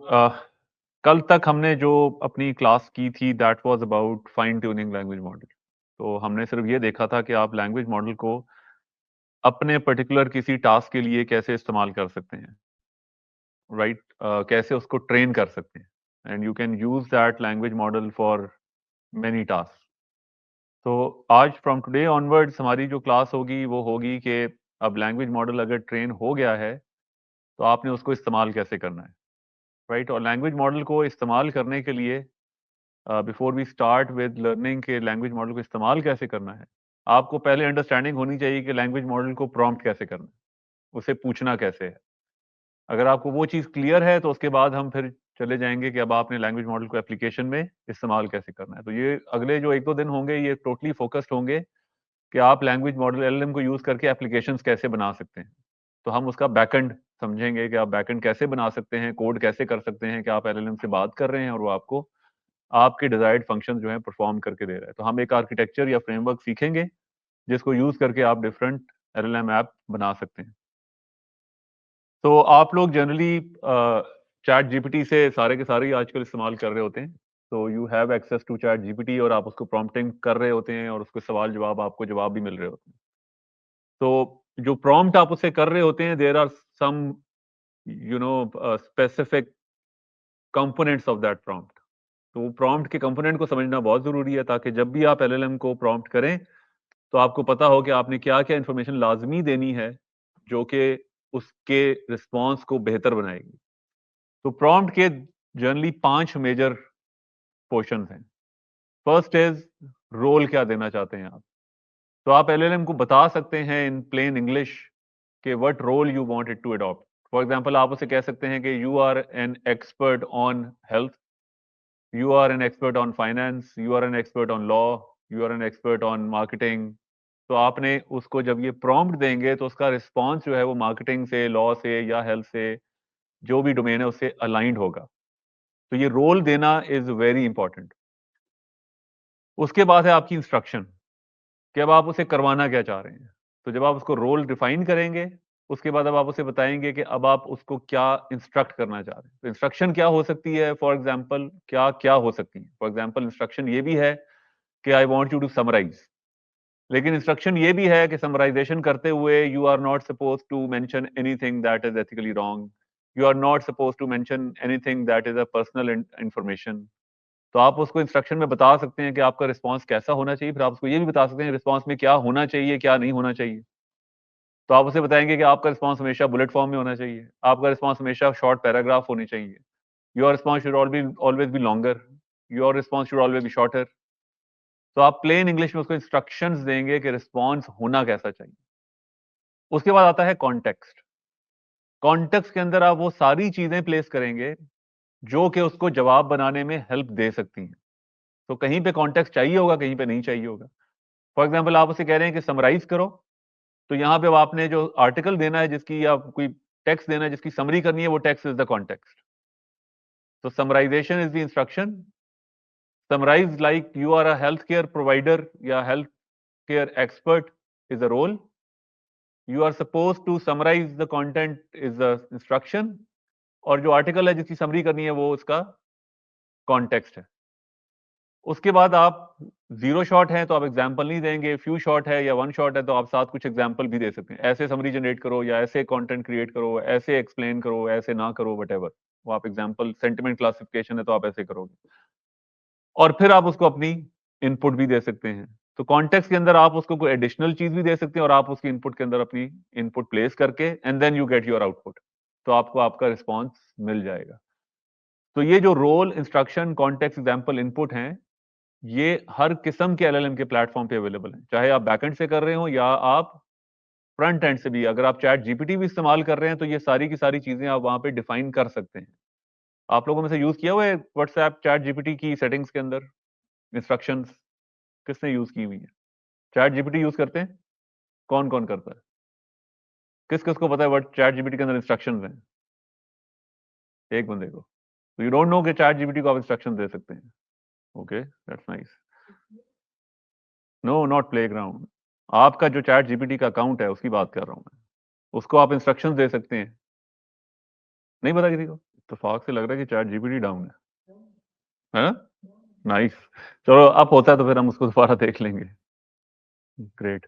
कल तक हमने जो अपनी क्लास की थी that was about fine tuning language model. तो हमने सिर्फ ये देखा था कि आप लैंग्वेज मॉडल को अपने पर्टिकुलर किसी टास्क के लिए कैसे इस्तेमाल कर सकते हैं, राइट? कैसे उसको ट्रेन कर सकते हैं and you can use that language model for many task. तो आज फ्रॉम टुडे ऑनवर्ड्स हमारी जो क्लास होगी वो होगी कि अब लैंग्वेज मॉडल अगर ट्रेन हो गया है तो आपने उसको इस्तेमाल कैसे करना है, राइट? और लैंग्वेज मॉडल को इस्तेमाल करने के लिए before we start with learning के लैंग्वेज मॉडल को इस्तेमाल कैसे करना है, आपको पहले अंडरस्टैंडिंग होनी चाहिए कि लैंग्वेज मॉडल को प्रॉम्प्ट कैसे करना है, उसे पूछना कैसे है। अगर आपको वो चीज़ क्लियर है तो उसके बाद हम फिर चले जाएंगे कि अब आपने लैंग्वेज मॉडल को एप्लीकेशन में इस्तेमाल कैसे करना है। तो ये अगले जो 1-2 दिन होंगे ये टोटली फोकस्ड होंगे कि आप लैंग्वेज मॉडल एलएलएम को यूज़ करके एप्लीकेशंस कैसे बना सकते हैं। तो हम उसका बैकएंड समझेंगे कि आप बैकएंड कैसे बना सकते हैं, कोड कैसे कर सकते हैं कि आप एलएलएम से बात कर रहे हैं और वो आपको आपके डिजायर्ड फंक्शन जो है परफॉर्म करके दे रहा है। तो हम एक आर्किटेक्चर या फ्रेमवर्क सीखेंगे जिसको यूज करके आप डिफरेंट एलएलएम ऐप बना सकते हैं। तो आप लोग जनरली चैट जीपीटी से सारे के सारे ही आजकल इस्तेमाल कर रहे होते हैं। तो you have access to ChatGPT और आप उसको प्रॉम्प्टिंग कर रहे होते हैं और उसके सवाल जवाब आपको जवाब भी मिल रहे होते हैं। तो जो प्रॉम्प्ट आप उससे कर रहे होते हैं there are some specific components of that prompt. तो वो प्रॉम्प्ट के कंपोनेंट को समझना बहुत जरूरी है ताकि जब भी आप एलएलएम को प्रॉम्प्ट करें तो आपको पता हो कि आपने क्या क्या इंफॉर्मेशन लाजमी देनी है जो कि उसके रिस्पॉन्स को बेहतर बनाएगी। तो प्रॉम्प्ट के जनरली 5 मेजर पोर्शन हैं। फर्स्ट इज रोल, क्या देना चाहते हैं आप। तो आप एलएलएम को बता सकते हैं इन प्लेन इंग्लिश कि what role you want it to adopt. For example आप उसे कह सकते हैं कि you are an expert on health, you are an expert on finance, you are an expert on law, you are an expert on marketing। तो आपने उसको जब ये प्रॉम्प्ट देंगे तो उसका रिस्पॉन्स जो है वो मार्केटिंग से, लॉ से या हेल्थ से, जो भी डोमेन है उससे अलाइंड होगा। तो ये रोल देना इज वेरी इंपॉर्टेंट। उसके बाद है आपकी इंस्ट्रक्शन कि अब आप उसे करवाना क्या चाह रहे हैं। तो जब आप उसको रोल डिफाइन करेंगे उसके बाद अब आप उसे बताएंगे कि अब आप उसको क्या इंस्ट्रक्ट करना चाह रहे हैं। तो इंस्ट्रक्शन क्या हो सकती है, फॉर एग्जाम्पल क्या क्या हो सकती है। फॉर एग्जाम्पल इंस्ट्रक्शन ये भी है कि I want you to summarize, लेकिन इंस्ट्रक्शन ये भी है कि समराइजेशन करते हुए you are not suppose to mention anything that is ethically wrong, you are not suppose to mention anything that is a personal information. तो आप उसको इंस्ट्रक्शन में बता सकते हैं कि आपका रिस्पॉन्स कैसा होना चाहिए, फिर आप उसको ये भी बता सकते हैं रिस्पॉन्स में क्या होना चाहिए क्या नहीं होना चाहिए। तो आप उसे बताएंगे कि आपका रिस्पॉन्स हमेशा बुलेट फॉर्म में होना चाहिए, आपका रिस्पॉन्स हमेशा शॉर्ट पैराग्राफ होनी चाहिए, your response should always be longer, your response should always be shorter. तो आप प्लेन इंग्लिश में उसको इंस्ट्रक्शंस देंगे कि रिस्पॉन्स होना कैसा चाहिए। उसके बाद आता है कॉन्टेक्स्ट। कॉन्टेक्स्ट के अंदर आप वो सारी चीजें प्लेस करेंगे जो कि उसको जवाब बनाने में हेल्प दे सकती हैं। तो कहीं पे कॉन्टेक्स्ट चाहिए होगा, कहीं पे नहीं चाहिए होगा। फॉर एग्जाम्पल आप उसे कह रहे हैं कि समराइज करो, तो यहाँ पे अब आपने जो आर्टिकल देना है जिसकी, या कोई टेक्स्ट देना है जिसकी समरी करनी है, वो टेक्स्ट इज द कॉन्टेक्स्ट। तो summarisation is the instruction. Summarise like you are a health care provider या health care expert is a role, you are suppose to summarise the content is the instruction, और जो article है जिसकी summary करनी है वो उसका कॉन्टेक्स्ट है। उसके बाद आप जीरो शॉट है तो आप एग्जाम्पल नहीं देंगे, फ्यू शॉट है या वन शॉट है तो आप साथ कुछ एग्जाम्पल भी दे सकते हैं। ऐसे समरी जनरेट करो या ऐसे कंटेंट क्रिएट करो, ऐसे एक्सप्लेन करो, ऐसे ना करो, वट वो आप एग्जाम्पल, सेंटिमेंट क्लासिफिकेशन है तो आप ऐसे करोगे। और फिर आप उसको अपनी इनपुट भी दे सकते हैं। तो कॉन्टेक्स्ट के अंदर आप उसको कोई एडिशनल चीज भी दे सकते हैं और आप उसकी इनपुट के अंदर अपनी इनपुट प्लेस करके and then you get your output, तो आपको आपका रिस्पॉन्स मिल जाएगा। तो ये जो role, instruction, context, example, input हैं, ये हर किस्म के एलएलएम के प्लेटफॉर्म पे अवेलेबल हैं, चाहे आप बैकएंड से कर रहे हो या आप फ्रंट एंड से भी। अगर आप चैट जीपीटी भी इस्तेमाल कर रहे हैं तो ये सारी की सारी चीजें आप वहां पे डिफाइन कर सकते हैं। आप लोगों में से यूज किया हुआ है व्हाट्सएप चैट जीपीटी की सेटिंग्स के अंदर इंस्ट्रक्शंस किसने यूज की हुई है? चैट जीपीटी यूज करते हैं? कौन कौन करता है? किस किस को पता है व्हाट चैट जीपीटी के अंदर इंस्ट्रक्शंस हैं? एक बंदे को। तो यू डोंट नो कि चैट जीपीटी को आप इंस्ट्रक्शन दे सकते हैं। Okay, that's nice. No, not playground. आपका जो चैट जीपीटी का अकाउंट है उसकी बात कर रहा हूं मैं। उसको आप इंस्ट्रक्शंस दे सकते हैं। नहीं पता किसी को? इत्तेफाक से लग रहा है कि चैट जीपीटी डाउन है नाइस। चलो अब होता है तो फिर हम उसको दोबारा देख लेंगे। ग्रेट।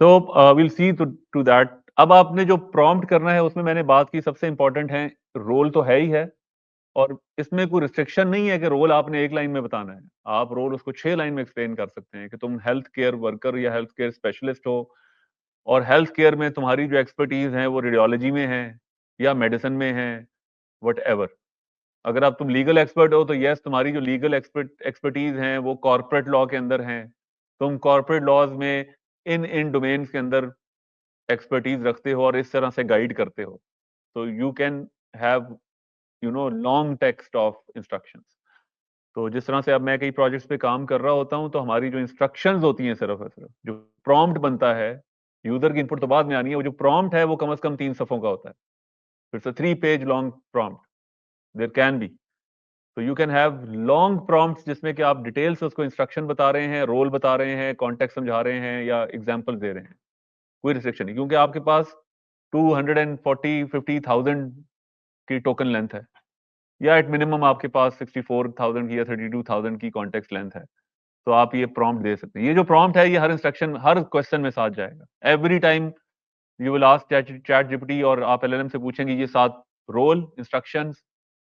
तो विल सी टू दैट। अब आपने जो प्रॉम्प्ट करना है उसमें मैंने बात की, सबसे इंपॉर्टेंट है रोल तो है ही है, और इसमें कोई रिस्ट्रिक्शन नहीं है कि रोल आपने एक लाइन में बताना है। आप रोल उसको 6 लाइन में एक्सप्लेन कर सकते हैं कि तुम हेल्थ केयर वर्कर या हेल्थ केयर स्पेशलिस्ट हो, और हेल्थ केयर में तुम्हारी जो एक्सपर्टीज है वो रेडियोलॉजी में है या मेडिसिन में है, वट एवर। अगर आप तुम लीगल एक्सपर्ट हो तो यस, तुम्हारी जो लीगल एक्सपर्टीज हैं वो कॉर्पोरेट लॉ के अंदर हैं, तुम कॉर्पोरेट लॉज में इन इन डोमेन्स के अंदर एक्सपर्टीज रखते हो और इस तरह से गाइड करते हो, तो you can have long text of instructions. तो जिस तरह से अब मैं कई प्रोजेक्ट्स पे काम कर रहा होता हूं, तो हमारी जो इंस्ट्रक्शंस होती हैं सिर्फ और सिर्फ जो प्रॉम्प्ट बनता है, यूजर की इनपुट तो बाद में आनी है, वो जो प्रॉम्प्ट है वो कम से कम 3 सफ़ों का होता है। It's a 3 page long prompt, there can be. तो you can have long prompts जिसमें कि आप डिटेल से उसको इंस्ट्रक्शन बता रहे हैं, रोल बता रहे हैं, कॉन्टेक्स्ट समझा रहे हैं या एग्जाम्पल दे रहे हैं। कोई रिस्ट्रिक्शन नहीं, क्योंकि आपके पास 240-50,000 की टोकन लेंथ है, या एट मिनिमम आपके पास 64,000 की या 32,000 की कॉन्टेक्स्ट लेंथ है। तो आप ये प्रॉम्प्ट दे सकते हैं। ये जो प्रॉम्प्ट है ये हर इंस्ट्रक्शन, हर क्वेश्चन में साथ जाएगा। Every time you will ask ChatGPT और आप एलएलएम से पूछेंगे, ये 7 role instructions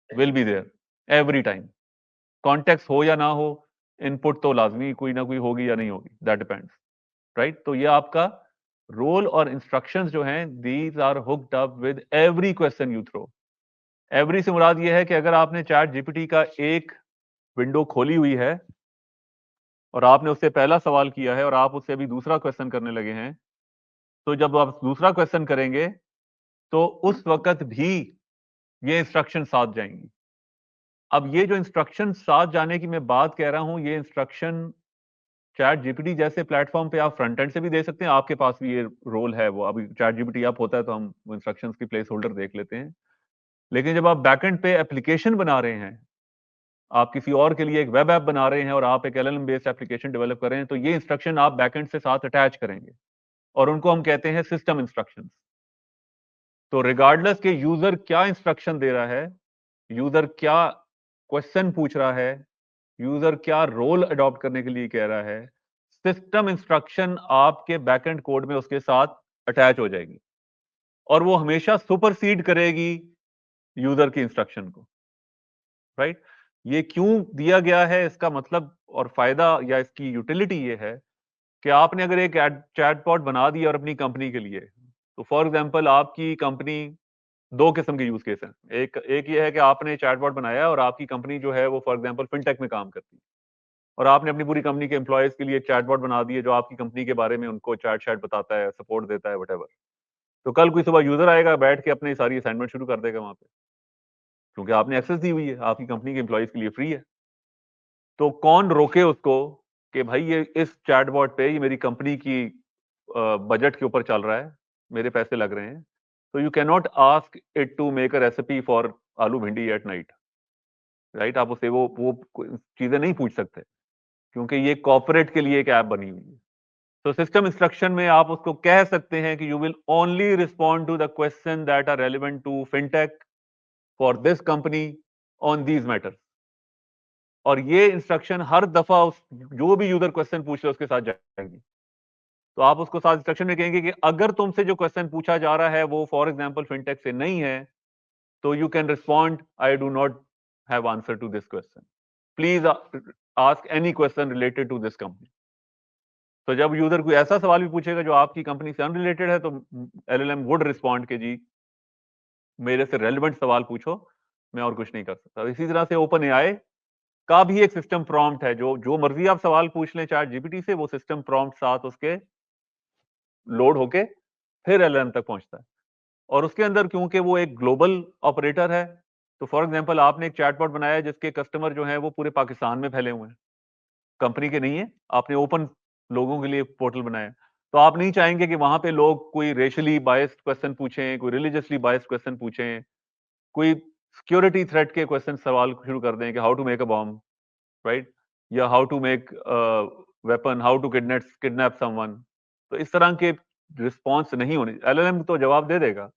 will be there every time. Context हो या ना हो, इनपुट तो लाजमी कोई ना कोई होगी या नहीं होगी, दैट डिपेंड्स, राइट। तो ये आपका रोल और इंस्ट्रक्शंस जो हैं, these are hooked up with every question you throw. Every से मुराद ये है कि अगर आपने चैट जीपीटी का एक विंडो खोली हुई है और आपने उससे पहला सवाल किया है और आप उससे अभी दूसरा क्वेश्चन करने लगे हैं, तो जब आप दूसरा क्वेश्चन करेंगे तो उस वक्त भी ये इंस्ट्रक्शन साथ जाएंगी। अब ये जो इंस्ट्रक्शन साथ जाने की मैं बात कह रहा हूं, ये इंस्ट्रक्शन चैट जीपीटी जैसे प्लेटफॉर्म पे आप फ्रंट एंड से भी दे सकते हैं, आपके पास भी ये रोल है। वो अभी चैट जीपीटी आप होता है तो हम इंस्ट्रक्शंस की प्लेस होल्डर देख लेते हैं। लेकिन जब आप बैकएंड पे एप्लीकेशन बना रहे हैं, आप किसी और के लिए एक वेब ऐप बना रहे हैं और आप एक एलएलएम बेस्ड एप्लीकेशन डेवलप कर रहे हैं, तो ये इंस्ट्रक्शन आप बैकएंड से साथ अटैच करेंगे और उनको हम कहते हैं सिस्टम इंस्ट्रक्शंस। तो रिगार्डलेस के यूजर क्या इंस्ट्रक्शन दे रहा है, यूजर क्या क्वेश्चन पूछ रहा है, यूजर क्या रोल अडॉप्ट करने के लिए कह रहा है, सिस्टम इंस्ट्रक्शन आपके बैकएंड कोड में उसके साथ अटैच हो जाएगी और वो हमेशा सुपरसीड करेगी यूजर की इंस्ट्रक्शन को, राइट। ये क्यों दिया गया है, इसका मतलब और फायदा या इसकी यूटिलिटी ये है कि आपने अगर एक चैटबॉट बना दिया और अपनी कंपनी के लिए, तो फॉर एग्जांपल आपकी कंपनी, 2 किस्म के यूज केस हैं। एक एक ये है कि आपने चैटबॉट बनाया और आपकी कंपनी जो है वो फॉर एग्जांपल फिनटेक में काम करती है, और आपने अपनी पूरी कंपनी के एम्प्लॉयज के लिए चैटबॉट बना दिए जो आपकी कंपनी के बारे में उनको चैट चैट बताता है, सपोर्ट देता है, वट। तो कल कोई सुबह यूजर आएगा, बैठ के अपनी सारी असाइनमेंट शुरू कर देगा वहां पे, क्योंकि आपने एक्सेस दी हुई है, आपकी कंपनी के एम्प्लॉयज के लिए फ्री है। तो कौन रोके उसको कि भाई ये इस चैटबॉट पे, ये मेरी कंपनी की बजट के ऊपर चल रहा है, मेरे पैसे लग रहे हैं, तो you can not ask it to make a recipe for aloo bhindi at night, right. आप उससे वो चीजें नहीं पूछ सकते, क्योंकि ये कॉर्पोरेट के लिए एक ऐप बनी हुई है। तो सिस्टम इंस्ट्रक्शन में आप उसको कह सकते हैं कि you will only respond to the question that are relevant to fintech for this company on these matters. और ये इंस्ट्रक्शन हर दफा उस जो भी यूजर क्वेश्चन पूछ रहे उसके साथ जाएगी। तो आप उसको साथ इंस्ट्रक्शन में कहेंगे कि अगर तुमसे जो क्वेश्चन पूछा जा रहा है वो फॉर एग्जांपल फिनटेक से नहीं है, तो you can respond, I do not have answer to this question, please ask any question related to this company. तो जब यूजर कोई ऐसा सवाल भी पूछेगा जो आपकी कंपनी से अनरिलेटेड है, तो एलएलएम वुड रिस्पॉन्ड के जी मेरे से रेलिवेंट सवाल पूछो, मैं और कुछ नहीं कर सकता। इसी तरह से ओपन एआई का भी एक सिस्टम प्रॉम्प्ट है, जो जो मर्जी आप सवाल पूछ लें चैट जीपीटी से, वो सिस्टम प्रॉम्प्ट साथ उसके लोड होके फिर एलएलएम तक पहुंचता है। और उसके अंदर क्योंकि वो एक ग्लोबल ऑपरेटर है, तो फॉर एग्जांपल आपने एक चैटबॉट बनाया है जिसके कस्टमर जो हैं वो पूरे पाकिस्तान में फैले हुए हैं, कंपनी के नहीं है, आपने ओपन लोगों के लिए पोर्टल बनाया, तो आप नहीं चाहेंगे कि वहां पे लोग कोई रेशियली बायस्ड क्वेश्चन पूछें, कोई रिलीजियसली बायस्ड क्वेश्चन पूछें, कोई सिक्योरिटी थ्रेट के क्वेश्चन सवाल शुरू कर दें कि how to make a bomb, right, या how to make weapon, how to kidnap someone. तो इस तरह के रिस्पॉन्स नहीं होने, एलएलएम तो जवाब दे देगा,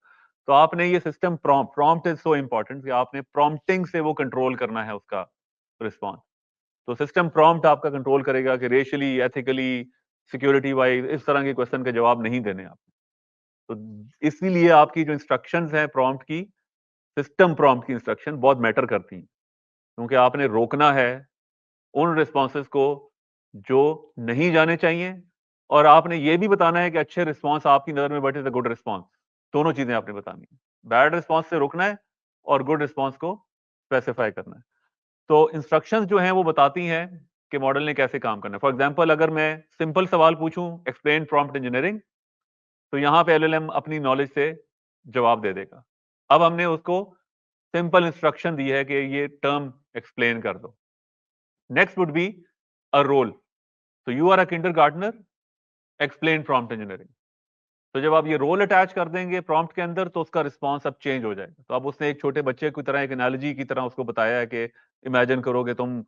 तो आपने ये system prompt is so important कि आपने प्रॉम्प्टिंग से वो कंट्रोल करना है उसका रिस्पॉन्स। तो सिस्टम प्रॉम्प्ट आपका कंट्रोल करेगा कि रेशियली, एथिकली, सिक्योरिटी वाइज इस तरह के क्वेश्चन के जवाब नहीं देने आप। तो इसीलिए आपकी जो इंस्ट्रक्शंस हैं प्रॉम्प्ट की, सिस्टम प्रॉम्प्ट की इंस्ट्रक्शन बहुत मैटर करती हैं, क्योंकि आपने रोकना है उन रिस्पॉन्सेज को जो नहीं जाने चाहिए, और आपने ये भी बताना है कि अच्छे रिस्पॉन्स आपकी नजर में what is a good response. दोनों चीजें आपने बतानी है, बैड रिस्पॉन्स से रोकना है और गुड रिस्पॉन्स को स्पेसिफाई करना है। तो इंस्ट्रक्शंस जो हैं वो बताती हैं कि मॉडल ने कैसे काम करना है। फॉर एग्जांपल, अगर मैं सिंपल सवाल पूछूं, एक्सप्लेन प्रॉम्प्ट इंजीनियरिंग, तो यहां पे एलएलएम अपनी नॉलेज से जवाब दे देगा। अब हमने उसको सिंपल इंस्ट्रक्शन दी है कि ये टर्म एक्सप्लेन कर दो। Next would be a role. तो you are a kindergartner, explain prompt engineering. तो जब आप ये रोल अटैच कर देंगे प्रॉम्प्ट के अंदर, तो उसका रिस्पॉन्स अब चेंज हो जाएगा। तो अब उसने एक छोटे बच्चे की तरह, एक एनालॉजी की तरह उसको बताया है कि इमेजिन करोगे तुम,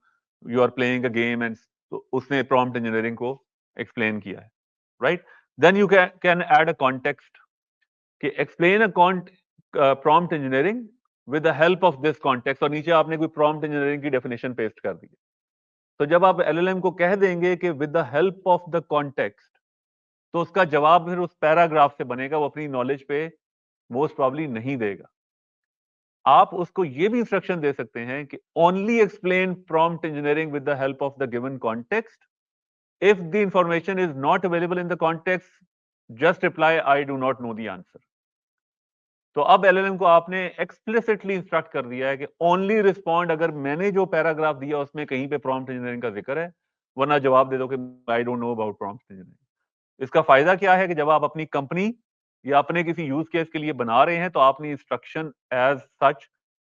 you are playing a game, and तो उसने प्रॉम्प्ट इंजीनियरिंग को एक्सप्लेन किया है, right. Then you can add a context कि explain a prompt engineering with the help of this context, और नीचे आपने कोई प्रॉम्प्ट इंजीनियरिंग की डेफिनेशन पेस्ट कर दी। तो जब आप एलएलएम को कह देंगे कि with the help of the context, तो उसका जवाब फिर उस पैराग्राफ से बनेगा, वो अपनी नॉलेज पे मोस्ट प्रॉब्ली नहीं देगा। आप उसको ये भी इंस्ट्रक्शन दे सकते हैं कि only explain prompt engineering with the help of the given context, if the information is not available in the context, just reply I do not know the answer. तो अब एलएलएम को आपने एक्सप्लिसिटली इंस्ट्रक्ट कर दिया है कि only respond अगर मैंने जो पैराग्राफ दिया उसमें कहीं पे प्रॉम्प्ट इंजीनियरिंग का जिक्र है, वरना जवाब दे दो कि I don't know about prompt engineering. इसका फायदा क्या है कि जब आप अपनी कंपनी या अपने किसी यूज केस के लिए बना रहे हैं, तो आपने इंस्ट्रक्शन एज सच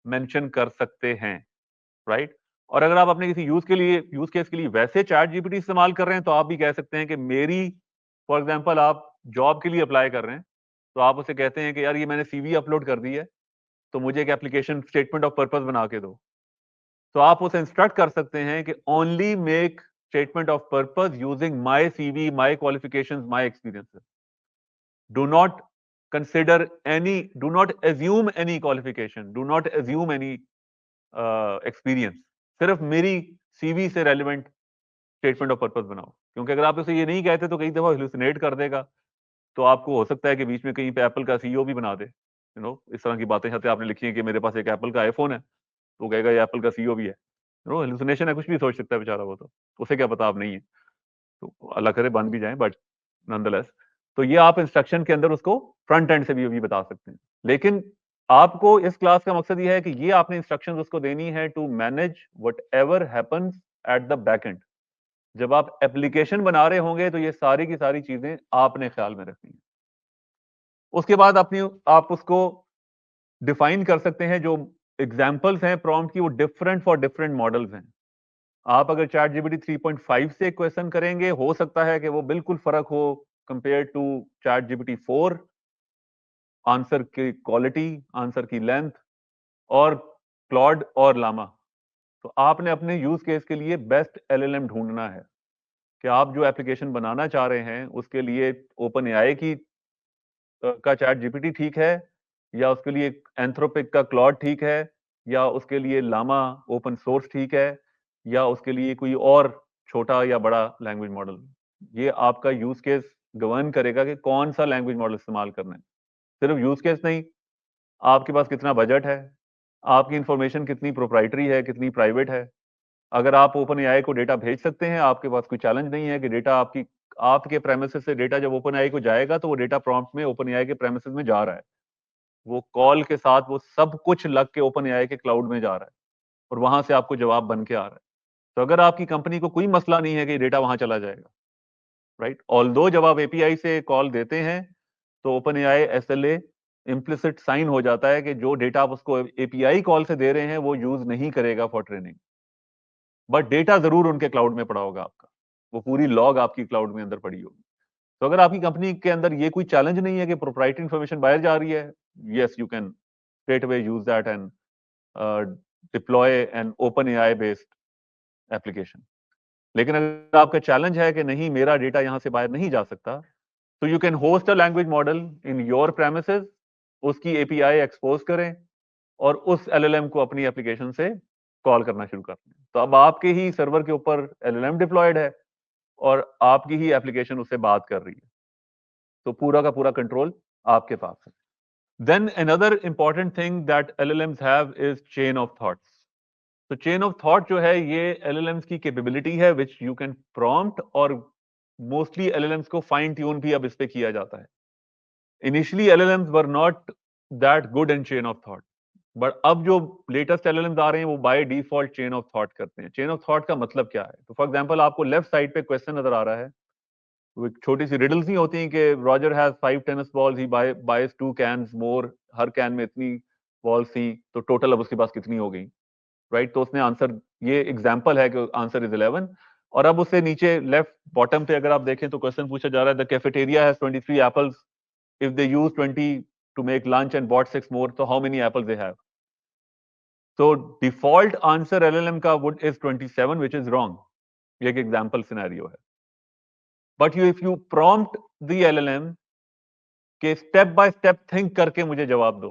मेंशन कर सकते हैं, राइट। और अगर आप अपने किसी यूज केस के लिए वैसे चैट जीपीटी इस्तेमाल कर रहे हैं, तो आप भी कह सकते हैं कि मेरी, फॉर एग्जांपल आप जॉब के लिए अप्लाई कर रहे हैं, तो आप उसे कहते हैं कि यार ये मैंने सीवी अपलोड कर दी है, तो मुझे एक एप्लीकेशन स्टेटमेंट ऑफ पर्पस बना के दो। तो आप उसे इंस्ट्रक्ट कर सकते हैं कि only make statement of purpose using my CV, my qualifications, my experiences. Do not consider any, do not assume any qualification, do not assume any experience. सिर्फ मेरी सीवी से रेलिवेंट स्टेटमेंट ऑफ पर्पस बनाओ, क्योंकि अगर आप उसे ये नहीं कहते तो कई दफा हेलुसिनेट कर देगा। तो आपको हो सकता है कि बीच में कहीं पे एप्पल का सीईओ भी बना दे, इस तरह की बातें छाते आपने लिखी है कि मेरे पास एक एप्पल का आईफोन है, तो कहेगा ये एप्पल का सीईओ भी है। हेलुसिनेशन है, कुछ भी सोच सकता है बेचारा, वो तो उसे क्या पता आप नहीं है। तो अल्लाह करे बन भी जाए, बट नॉनदलेस। तो ये आप इंस्ट्रक्शन के अंदर उसको फ्रंट एंड से भी बता सकते हैं। लेकिन आपको इस क्लास का मकसद ये है कि ये आपने इंस्ट्रक्शंस उसको देनी है to manage whatever happens at the back end. जब आप एप्लीकेशन बना रहे होंगे, तो ये सारी की सारी चीजें आपने ख्याल में रखनी है। उसके बाद अपनी आप उसको डिफाइन कर सकते हैं, जो एग्जाम्पल्स हैं प्रॉम्प्ट की, वो डिफरेंट फॉर डिफरेंट मॉडल्स हैं। आप अगर चैट जीपीटी 3.5 से क्वेश्चन करेंगे, हो सकता है कि वो बिल्कुल फर्क हो compare to ChatGPT 4, answer की क्वालिटी, आंसर की लेंथ, और क्लॉड और लामा। तो आपने अपने यूज केस के लिए बेस्ट एलएलएम ढूंढना है कि आप जो एप्लीकेशन बनाना चाह रहे हैं उसके लिए ओपन एआई की का चैट जीपीटी ठीक है, या उसके लिए एंथ्रोपिक का क्लॉड ठीक है, या उसके लिए लामा ओपन सोर्स ठीक है, या उसके लिए कोई और छोटा या बड़ा लैंग्वेज मॉडल। ये आपका यूज केस गवर्न करेगा कि कौन सा लैंग्वेज मॉडल इस्तेमाल करना है। सिर्फ यूज केस नहीं, आपके पास कितना बजट है, आपकी इंफॉर्मेशन कितनी प्रोप्राइटरी है, कितनी प्राइवेट है। अगर आप ओपन एआई को डेटा भेज सकते हैं, आपके पास कोई चैलेंज नहीं है कि डेटा आपके प्रेमिसेस से डेटा जब ओपन एआई को जाएगा, तो वो डेटा प्रॉम्प्ट में ओपन एआई के प्रेमिसेस में जा रहा है। वो कॉल के साथ वो सब कुछ लग के ओपन एआई के क्लाउड में जा रहा है, और वहां से आपको जवाब बन के आ रहा है। तो अगर आपकी कंपनी को कोई मसला नहीं है कि डेटा वहां चला जाएगा, राइट। ऑल्दो जब आप एपीआई से कॉल देते हैं, तो OpenAI SLA implicit sign हो जाता है कि जो डेटा आप उसको एपीआई कॉल से दे रहे हैं वो यूज नहीं करेगा फॉर ट्रेनिंग, बट डेटा जरूर उनके क्लाउड में पड़ा होगा आपका, वो पूरी लॉग आपकी क्लाउड में अंदर पड़ी होगी। तो अगर आपकी कंपनी के अंदर ये कोई चैलेंज नहीं है कि प्रोप्राइटरी इंफॉर्मेशन बाहर जा रही है, yes you can straight away use that and deploy an open AI based application. लेकिन अगर आपका चैलेंज है कि नहीं, मेरा डेटा यहां से बाहर नहीं जा सकता, तो you can host a language model in your premises उसकी एपीआई एक्सपोज करें और उस एलएलएम को अपनी एप्लीकेशन से कॉल करना शुरू कर दें। तो अब आपके ही सर्वर के ऊपर एलएलएम डिप्लॉयड है और आपकी ही एप्लीकेशन उससे बात कर रही है, तो पूरा का पूरा कंट्रोल आपके पास है। Then another important thing that LLMs have is chain of thoughts. तो chain of thought जो है ये LLMs की capability है which you can prompt, और mostly LLMs को fine tune भी अब इस पे किया जाता है। Initially LLMs were not that good in chain of thought, but अब जो latest LLMs आ रहे हैं वो by default chain of thought करते हैं। chain of thought का मतलब क्या है? तो for example आपको left side पे question नजर आ रहा है, वो एक छोटी सी रिडल्स नहीं होती हैं कि Roger has 5 tennis balls, he buys 2 cans more, हर कैन में इतनी बॉल्स थी तो टोटल अब उसके पास कितनी हो गई, राइट? तो उसने आंसर, ये एग्जांपल है कि आंसर इज 11। और अब उससे नीचे लेफ्ट बॉटम पे अगर आप देखें तो क्वेश्चन पूछा जा रहा है, the cafeteria has 23 apples, if they use 20 to make lunch and bought 6 more, तो how many apples they have? तो डिफॉल्ट आंसर एलएलएम का would is 27, which is wrong. ये एक एग्जांपल सिनेरियो है। But you if you prompt the LLM कि step by step think करके मुझे जवाब दो,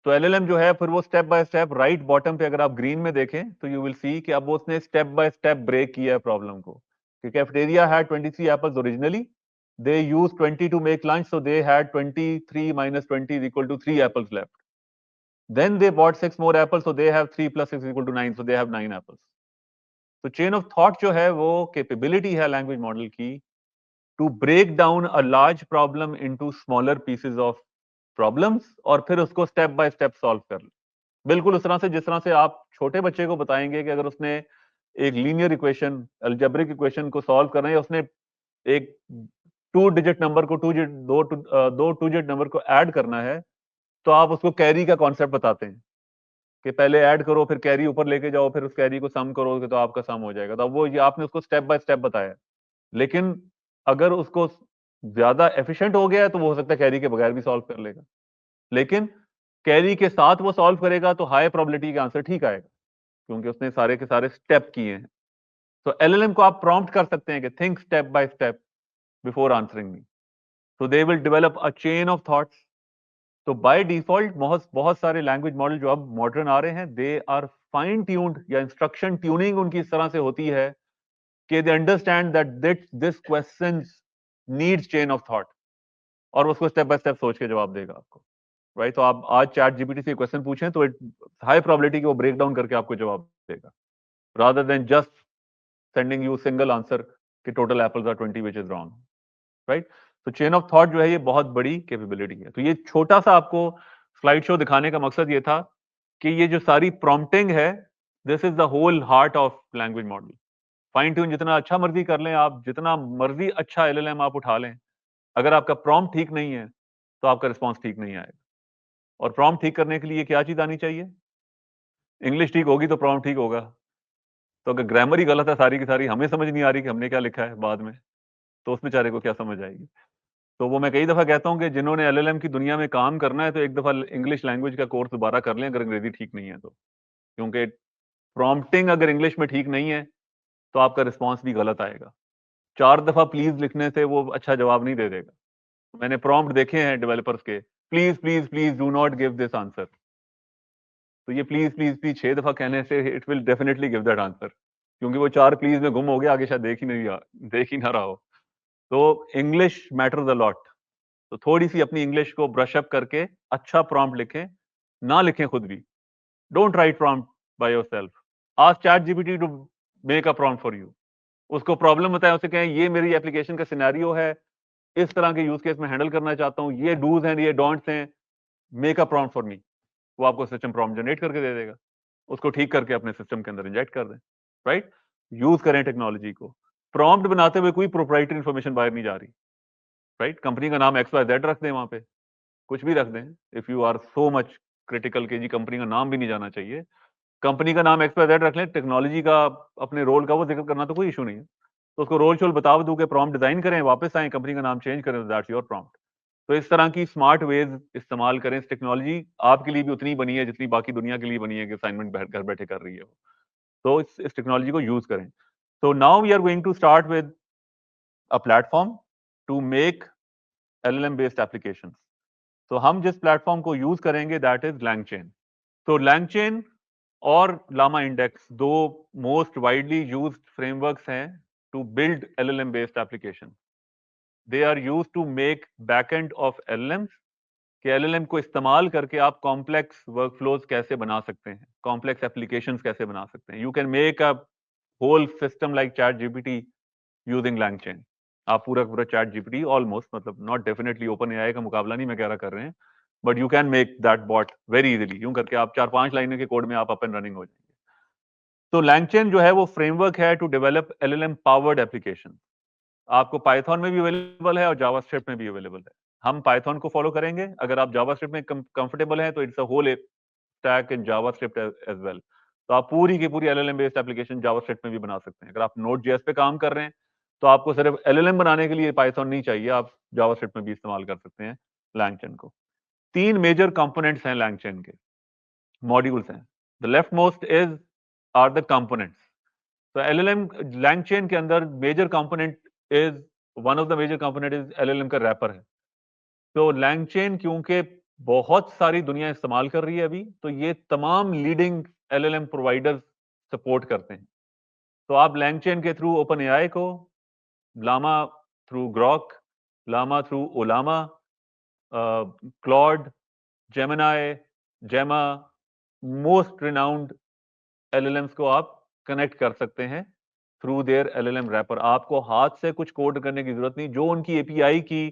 तो एलएलएम जो है फिर वो step by step right bottom पे अगर आप ग्रीन में देखें तो यू विल सी कि अब उसने स्टेप बाय स्टेप ब्रेक किया है प्रॉब्लम को, कि cafeteria had 23 apples originally, they use 20 to make lunch, so they had 23 minus 20 is equal to 3 apples left, then they bought 6 more apples, so they have 3 plus 6 is equal to 9, so they have 9 apples। तो chain of thought जो है वो capability है language model की to break down a large problem into smaller pieces of problems और फिर उसको step by step solve कर ले। बिल्कुल उस तरह से जिस तरह से आप छोटे बच्चे को बताएंगे कि अगर उसने एक लीनियर इक्वेशन, अलजेब्रिक इक्वेशन को सॉल्व करना है, उसने एक 2 डिजिट नंबर को दो टू डिजिट नंबर को ऐड करना है, तो आप उसको कैरी का कॉन्सेप्ट बताते हैं कि पहले ऐड करो फिर कैरी ऊपर लेके जाओ फिर उस कैरी को सम करोगे तो आपका सम हो जाएगा। तो अब वो ये आपने उसको स्टेप बाय स्टेप बताया, लेकिन अगर उसको ज्यादा एफिशिएंट हो गया है तो वो हो सकता है कैरी के बगैर भी सॉल्व कर लेगा, लेकिन कैरी के साथ वो सॉल्व करेगा तो हाई प्रोबेबिलिटी का आंसर ठीक आएगा, क्योंकि उसने सारे के सारे स्टेप किए हैं। तो एलएलएम को आप प्रॉम्प्ट कर सकते हैं कि think step by step before answering me, so they will develop a chain of thoughts। तो बाय डिफॉल्ट बहुत बहुत सारे लैंग्वेज मॉडल जो अब मॉडर्न आ रहे हैं, दे आर फाइन ट्यून्ड या इंस्ट्रक्शन ट्यूनिंग उनकी इस तरह से होती है कि they understand that this question needs chain of thought, और उसको स्टेप बाय स्टेप सोच के जवाब देगा आपको, राइट? तो आप आज चैट जीपीटी से क्वेश्चन पूछें तो हाई प्रोबेबिलिटी कि वो ब्रेक डाउन करके आपको जवाब देगा, rather than just sending you single answer कि total apples are 20 which is wrong, right? तो चेन ऑफ थॉट जो है ये बहुत बड़ी कैपेबिलिटी है। तो ये छोटा सा आपको स्लाइड शो दिखाने का मकसद ये था कि ये जो सारी प्रॉम्प्टिंग है, this is the whole heart of language model. Fine tune जितना अच्छा मर्जी कर लें आप, जितना मर्जी अच्छा एलएलएम आप उठा लें, अगर आपका प्रॉम्प्ट ठीक नहीं है तो आपका रिस्पॉन्स ठीक नहीं आएगा। और प्रॉम्प्ट ठीक करने के लिए क्या चीज आनी चाहिए? इंग्लिश ठीक होगी तो प्रॉम्प्ट ठीक होगा। तो अगर ग्रामर ही गलत है सारी की सारी, हमें समझ नहीं आ रही कि हमने क्या लिखा है बाद में, तो उस बेचारे को क्या समझ आएगी? तो वो मैं कई दफा कहता हूँ कि जिन्होंने एलएलएम की दुनिया में काम करना है तो एक दफा इंग्लिश लैंग्वेज का कोर्स दोबारा कर लें अगर अंग्रेजी ठीक नहीं है तो, क्योंकि प्रॉम्प्टिंग अगर इंग्लिश में ठीक नहीं है तो आपका रिस्पॉन्स भी गलत आएगा। 4 दफा प्लीज लिखने से वो अच्छा जवाब नहीं दे देगा। मैंने प्रॉम्प्ट देखे हैं डेवलपर्स के, please please please do not give this answer, तो ये प्लीज प्लीज प्लीज 6 दफा कहने से it will definitely give that answer, क्योंकि वो 4 प्लीज में गुम हो गया, आगे शायद देख ही ना रहा हो। तो इंग्लिश मैटर्स अ लॉट। तो थोड़ी सी अपनी इंग्लिश को ब्रश अप करके अच्छा प्रॉम्प्ट लिखें, ना लिखें खुद भी। Don't write prompt by yourself, ask ChatGPT to make a prompt for you. उसको प्रॉब्लम बताएं, उसे कहें ये मेरी एप्लीकेशन का सिनेरियो है, इस तरह के यूज केस में हैंडल करना चाहता हूँ, ये डूज हैं ये डोंट्स हैं, make a prompt for me. वो आपको सिस्टम प्रॉम्प्ट जनरेट करके दे देगा, उसको ठीक करके अपने सिस्टम के अंदर इंजेक्ट कर दें, राइट? यूज करें टेक्नोलॉजी को। प्रॉम्प्ट बनाते हुए कोई प्रोप्राइटरी इन्फॉर्मेशन बाहर नहीं जा रही, राइट? कंपनी का नाम XYZ रख दें, वहां पे कुछ भी रख दें। If you are so much critical के जी कंपनी का नाम भी नहीं जाना चाहिए, कंपनी का नाम XYZ रख लें, टेक्नोलॉजी का अपने रोल का वो जिक्र करना तो कोई इशू नहीं है। तो उसको रोल शोल बता दूं कि प्रॉम्प्ट डिजाइन करें, वापस आए, कंपनी का नाम चेंज करें, दैट्स योर प्रॉम्प्ट। तो इस तरह की स्मार्ट वेज इस्तेमाल करें। टेक्नोलॉजी आपके लिए भी उतनी बनी है जितनी बाकी दुनिया के लिए बनी है कि असाइनमेंट घर बैठे कर रही है वो। तो इस टेक्नोलॉजी को यूज करें। So now we are going to start with a platform to make LLM based applications. तो हम जिस प्लेटफॉर्म को यूज करेंगे दैट इज LangChain। तो LangChain और लामा इंडेक्स दो मोस्ट वाइडली यूज्ड फ्रेमवर्क्स हैं to build LLM based application. They are used to make backend of LLMs कि LLM को इस्तेमाल करके आप कॉम्प्लेक्स वर्कफ्लोज कैसे बना सकते हैं, कॉम्प्लेक्स एप्लीकेशंस कैसे बना सकते हैं। You can make a whole system like ChatGPT using LangChain। आप पूरा पूरा ChatGPT ऑलमोस्ट, मतलब नॉट डेफिनेटली ओपन एआई का मुकाबला नहीं मैं कह रहा कर रहे हैं, but you can make that bot very easily. यूं करके आप 4-5 लाइनों के कोड में आप अप एंड रनिंग हो जाएंगे। तो LangChain जो है वो फ्रेमवर्क है to develop LLM powered application. आपको पाइथन में भी अवेलेबल है और जावास्क्रिप्ट में भी अवेलेबल है। हम पाइथन को फॉलो करेंगे। अगर आप जावास्क्रिप्ट में कंफर्टेबल हैं तो it's a whole stack in JavaScript as well. तो आप पूरी की पूरी LLM बेस्ड एप्लीकेशन जावास्क्रिप्ट में भी बना सकते हैं। अगर आप Node.js पे काम कर रहे हैं तो आपको सिर्फ LLM बनाने के लिए पाइथन नहीं चाहिए, आप जावास्क्रिप्ट में भी इस्तेमाल कर सकते हैं LangChain को। 3 मेजर कंपोनेंट्स हैं LangChain के, मॉड्यूल्स हैं। The left most is are the components. तो LLM LangChain के अंदर major component is, one of the major component is LLM का रैपर है। तो LangChain क्योंकि बहुत सारी दुनिया इस्तेमाल कर रही है अभी, तो ये तमाम लीडिंग LLM प्रोवाइडर्स सपोर्ट करते हैं। तो आप LangChain के थ्रू OpenAI को, Llama through Grok, Llama through Ollama, Claude, Gemini, Gemma, most renowned LLMs को आप कनेक्ट कर सकते हैं थ्रू देयर LLM रैपर। आपको हाथ से कुछ कोड करने की जरूरत नहीं। जो उनकी एपीआई की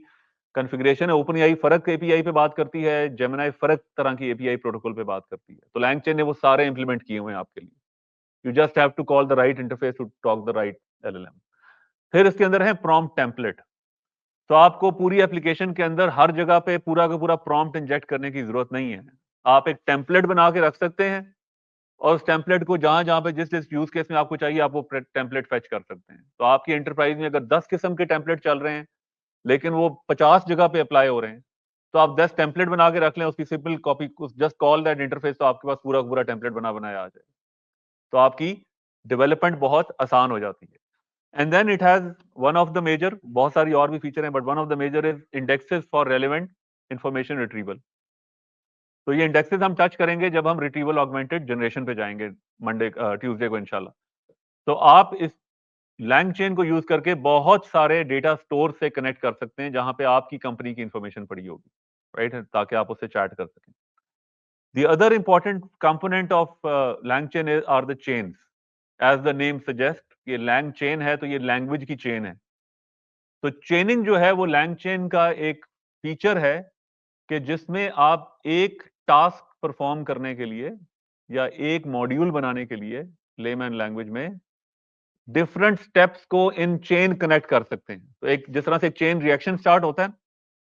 कॉन्फ़िगरेशन है, OpenAI फर्क एपीआई पे बात करती है, जेमिनाई फर्क तरह की एपीआई प्रोटोकॉल पे बात करती है। तो LangChain ने वो सारे इंप्लीमेंट किए हुए हैं आपके लिए। You just have to call the right interface to talk the right LLM। फिर इसके अंदर है प्रॉम्प्ट टेम्पलेट। तो आपको पूरी एप्लीकेशन के अंदर हर जगह पे पूरा का पूरा प्रॉम्प्ट इंजेक्ट करने की जरूरत नहीं है। आप एक टेम्पलेट बना के रख सकते हैं और उस टेम्पलेट को जहां जहां पे जिस जिस यूज केस में आपको चाहिए आप वो टेम्पलेट फेच कर सकते हैं। तो आपकी एंटरप्राइज में अगर 10 किस्म के टेम्पलेट चल रहे हैं लेकिन वो 50 जगह पे अप्लाई हो रहे हैं, तो आप 10 टेम्पलेट बना के रख लें, उसकी simple copy, just call that interface, तो आपके पास पूरा पूरा टेम्पलेट बना बनाया आ जाए। तो आपकी डेवलपमेंट बहुत आसान हो जाती है। And then it has one of the major, बहुत सारी और भी फीचर हैं, but one of the major is indexes for relevant information retrieval. तो ये इंडेक्सेस हम टच करेंगे जब हम रिट्रीवल ऑगमेंटेड जनरेशन पे जाएंगे मंडे ट्यूसडे को इंशाल्लाह। तो आप इस LangChain को यूज करके बहुत सारे डेटा स्टोर से कनेक्ट कर सकते हैं जहां पे आपकी कंपनी की इंफॉर्मेशन पड़ी होगी, राइट, ताकि आप उससे चैट कर सकें। The other important component of LangChain are the chains. As the name suggests, ये LangChain है तो ये लैंग्वेज की चेन है। तो चेनिंग जो है वो LangChain का एक फीचर है कि जिसमें आप एक टास्क परफॉर्म करने के लिए या एक मॉड्यूल बनाने के लिए लेमैन लैंग्वेज में डिफरेंट स्टेप्स को इन चेन कनेक्ट कर सकते हैं। तो एक जिस तरह से चेन रिएक्शन स्टार्ट होता है,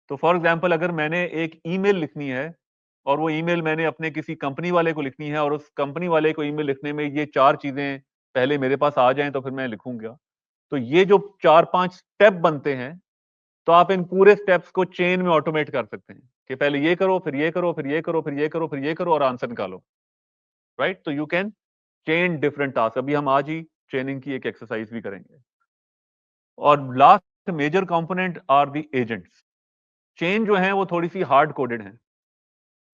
तो फॉर एग्जांपल अगर मैंने एक ईमेल लिखनी है और वो ईमेल मैंने अपने किसी कंपनी वाले को लिखनी है और उस कंपनी वाले को ईमेल लिखने में ये 4 चीजें पहले मेरे पास आ जाएं तो फिर मैं लिखूंगा। तो ये जो 4-5 स्टेप बनते हैं, तो आप इन पूरे स्टेप्स को चेन में ऑटोमेट कर सकते हैं कि पहले ये करो, फिर ये करो, फिर ये करो, फिर ये करो, फिर ये करो और आंसर निकालो, राइट। तो you can chain different task. अभी हम आज ही चेनिंग की एक एक्सरसाइज भी करेंगे। और last major component are the agents. Chain जो है वो थोड़ी सी हार्ड कोडेड है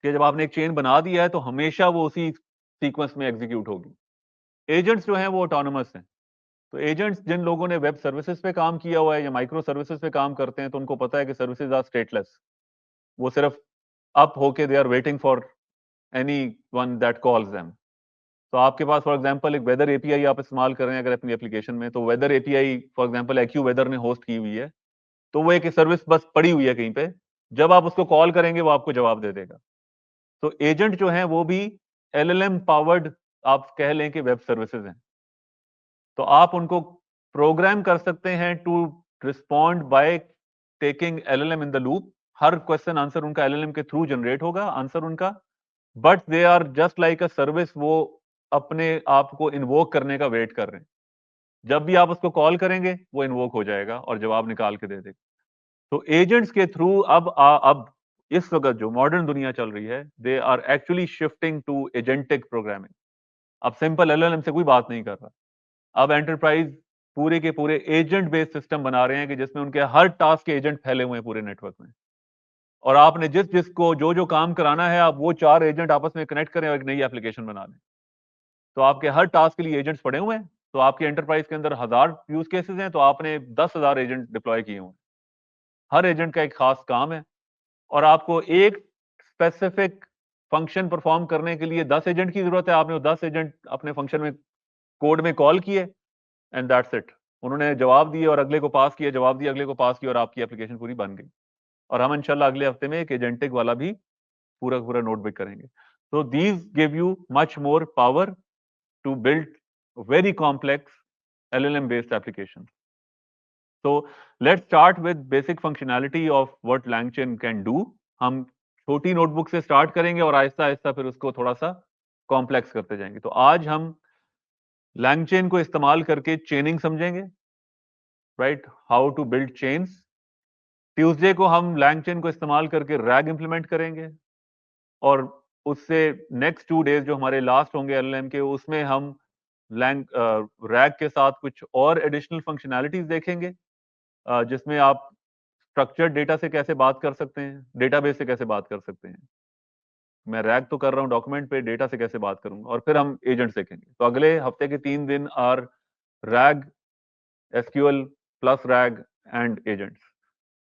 कि जब आपने एक चेन बना दिया है तो हमेशा वो उसी सीक्वेंस में एग्जीक्यूट होगी। एजेंट्स जो हैं वो ऑटोनोमस हैं। तो एजेंट्स, जिन लोगों ने वेब सर्विसेज पे काम किया हुआ है या माइक्रो सर्विसेज पे काम करते हैं, तो उनको पता है कि सर्विसेज आर स्टेटलेस। वो सिर्फ अप होके they are waiting for any one that calls them. तो आपके पास फॉर एग्जांपल एक वेदर एपीआई आप इस्तेमाल कर रहे हैं अगर अपनी एप्लीकेशन में, तो weather API for example AccuWeather ने होस्ट की हुई है, तो वो एक सर्विस बस पड़ी हुई है कहीं पे। जब आप उसको कॉल करेंगे वो आपको जवाब दे देगा। तो एजेंट जो हैं वो भी LLM पावर्ड, आप कह लें कि वेब सर्विसेज हैं। तो आप उनको प्रोग्राम कर सकते हैं to respond by taking LLM in the loop. हर क्वेश्चन आंसर उनका LLM के थ्रू जनरेट होगा, आंसर उनका, but they are just like a service. वो अपने आप को इन्वोक करने का वेट कर रहे हैं। जब भी आप उसको कॉल करेंगे वो इन्वोक हो जाएगा और जवाब निकाल के दे देगा। तो एजेंट्स के थ्रू अब इस वक्त जो मॉडर्न दुनिया चल रही है, they are actually shifting to agentic programming. अब सिंपल LLM से कोई बात नहीं कर रहा। अब एंटरप्राइज पूरे के पूरे एजेंट बेस्ड सिस्टम बना रहे हैं कि जिसमें उनके हर टास्क के एजेंट फैले हुए हैं पूरे नेटवर्क में। और आपने जिसको जो काम कराना है, आप वो 4 एजेंट आपस में कनेक्ट करें और एक नई एप्लीकेशन बना लें। तो आपके हर टास्क के लिए एजेंट्स पड़े हुए हैं। तो आपकी एंटरप्राइज के अंदर 1000 यूज केसेस हैं, तो आपने 10,000 एजेंट डिप्लॉय किए हुए हैं। हर एजेंट का एक खास काम है और आपको एक स्पेसिफिक फंक्शन परफॉर्म करने के लिए 10 एजेंट की जरूरत है। आपने वो 10 एजेंट अपने फंक्शन में कोड में कॉल किए एंड दैट्स इट। उन्होंने जवाब दिए और अगले को पास किया, जवाब दिया, अगले को पास किया और आपकी एप्लीकेशन पूरी बन गई। और हम इंशाल्लाह अगले हफ्ते में एक एजेंटिक वाला भी पूरा नोटबुक करेंगे। तो these give you much more power to build very complex LLM based applications. So let's start with basic functionality of what LangChain can do. हम छोटी नोटबुक से स्टार्ट करेंगे और आहिस्ता आहिस्ता फिर उसको थोड़ा सा कॉम्प्लेक्स करते जाएंगे। तो आज हम LangChain को इस्तेमाल करके चेनिंग समझेंगे, right, how to build chains. Tuesday को हम LangChain को इस्तेमाल करके रैग इंप्लीमेंट करेंगे और उससे नेक्स्ट 2 डेज जो हमारे लास्ट होंगे LLM के, उसमें हम रैग के साथ कुछ और एडिशनल फंक्शनैलिटीज देखेंगे, जिसमें आप स्ट्रक्चर्ड डेटा से कैसे बात कर सकते हैं, डेटाबेस से कैसे बात कर सकते हैं। मैं रैग तो कर रहा हूँ डॉक्यूमेंट पे, डेटा से कैसे बात करूंगा, और फिर हम एजेंट्स देखेंगे। तो अगले हफ्ते के 3 दिन are RAG, SQL plus RAG and agents.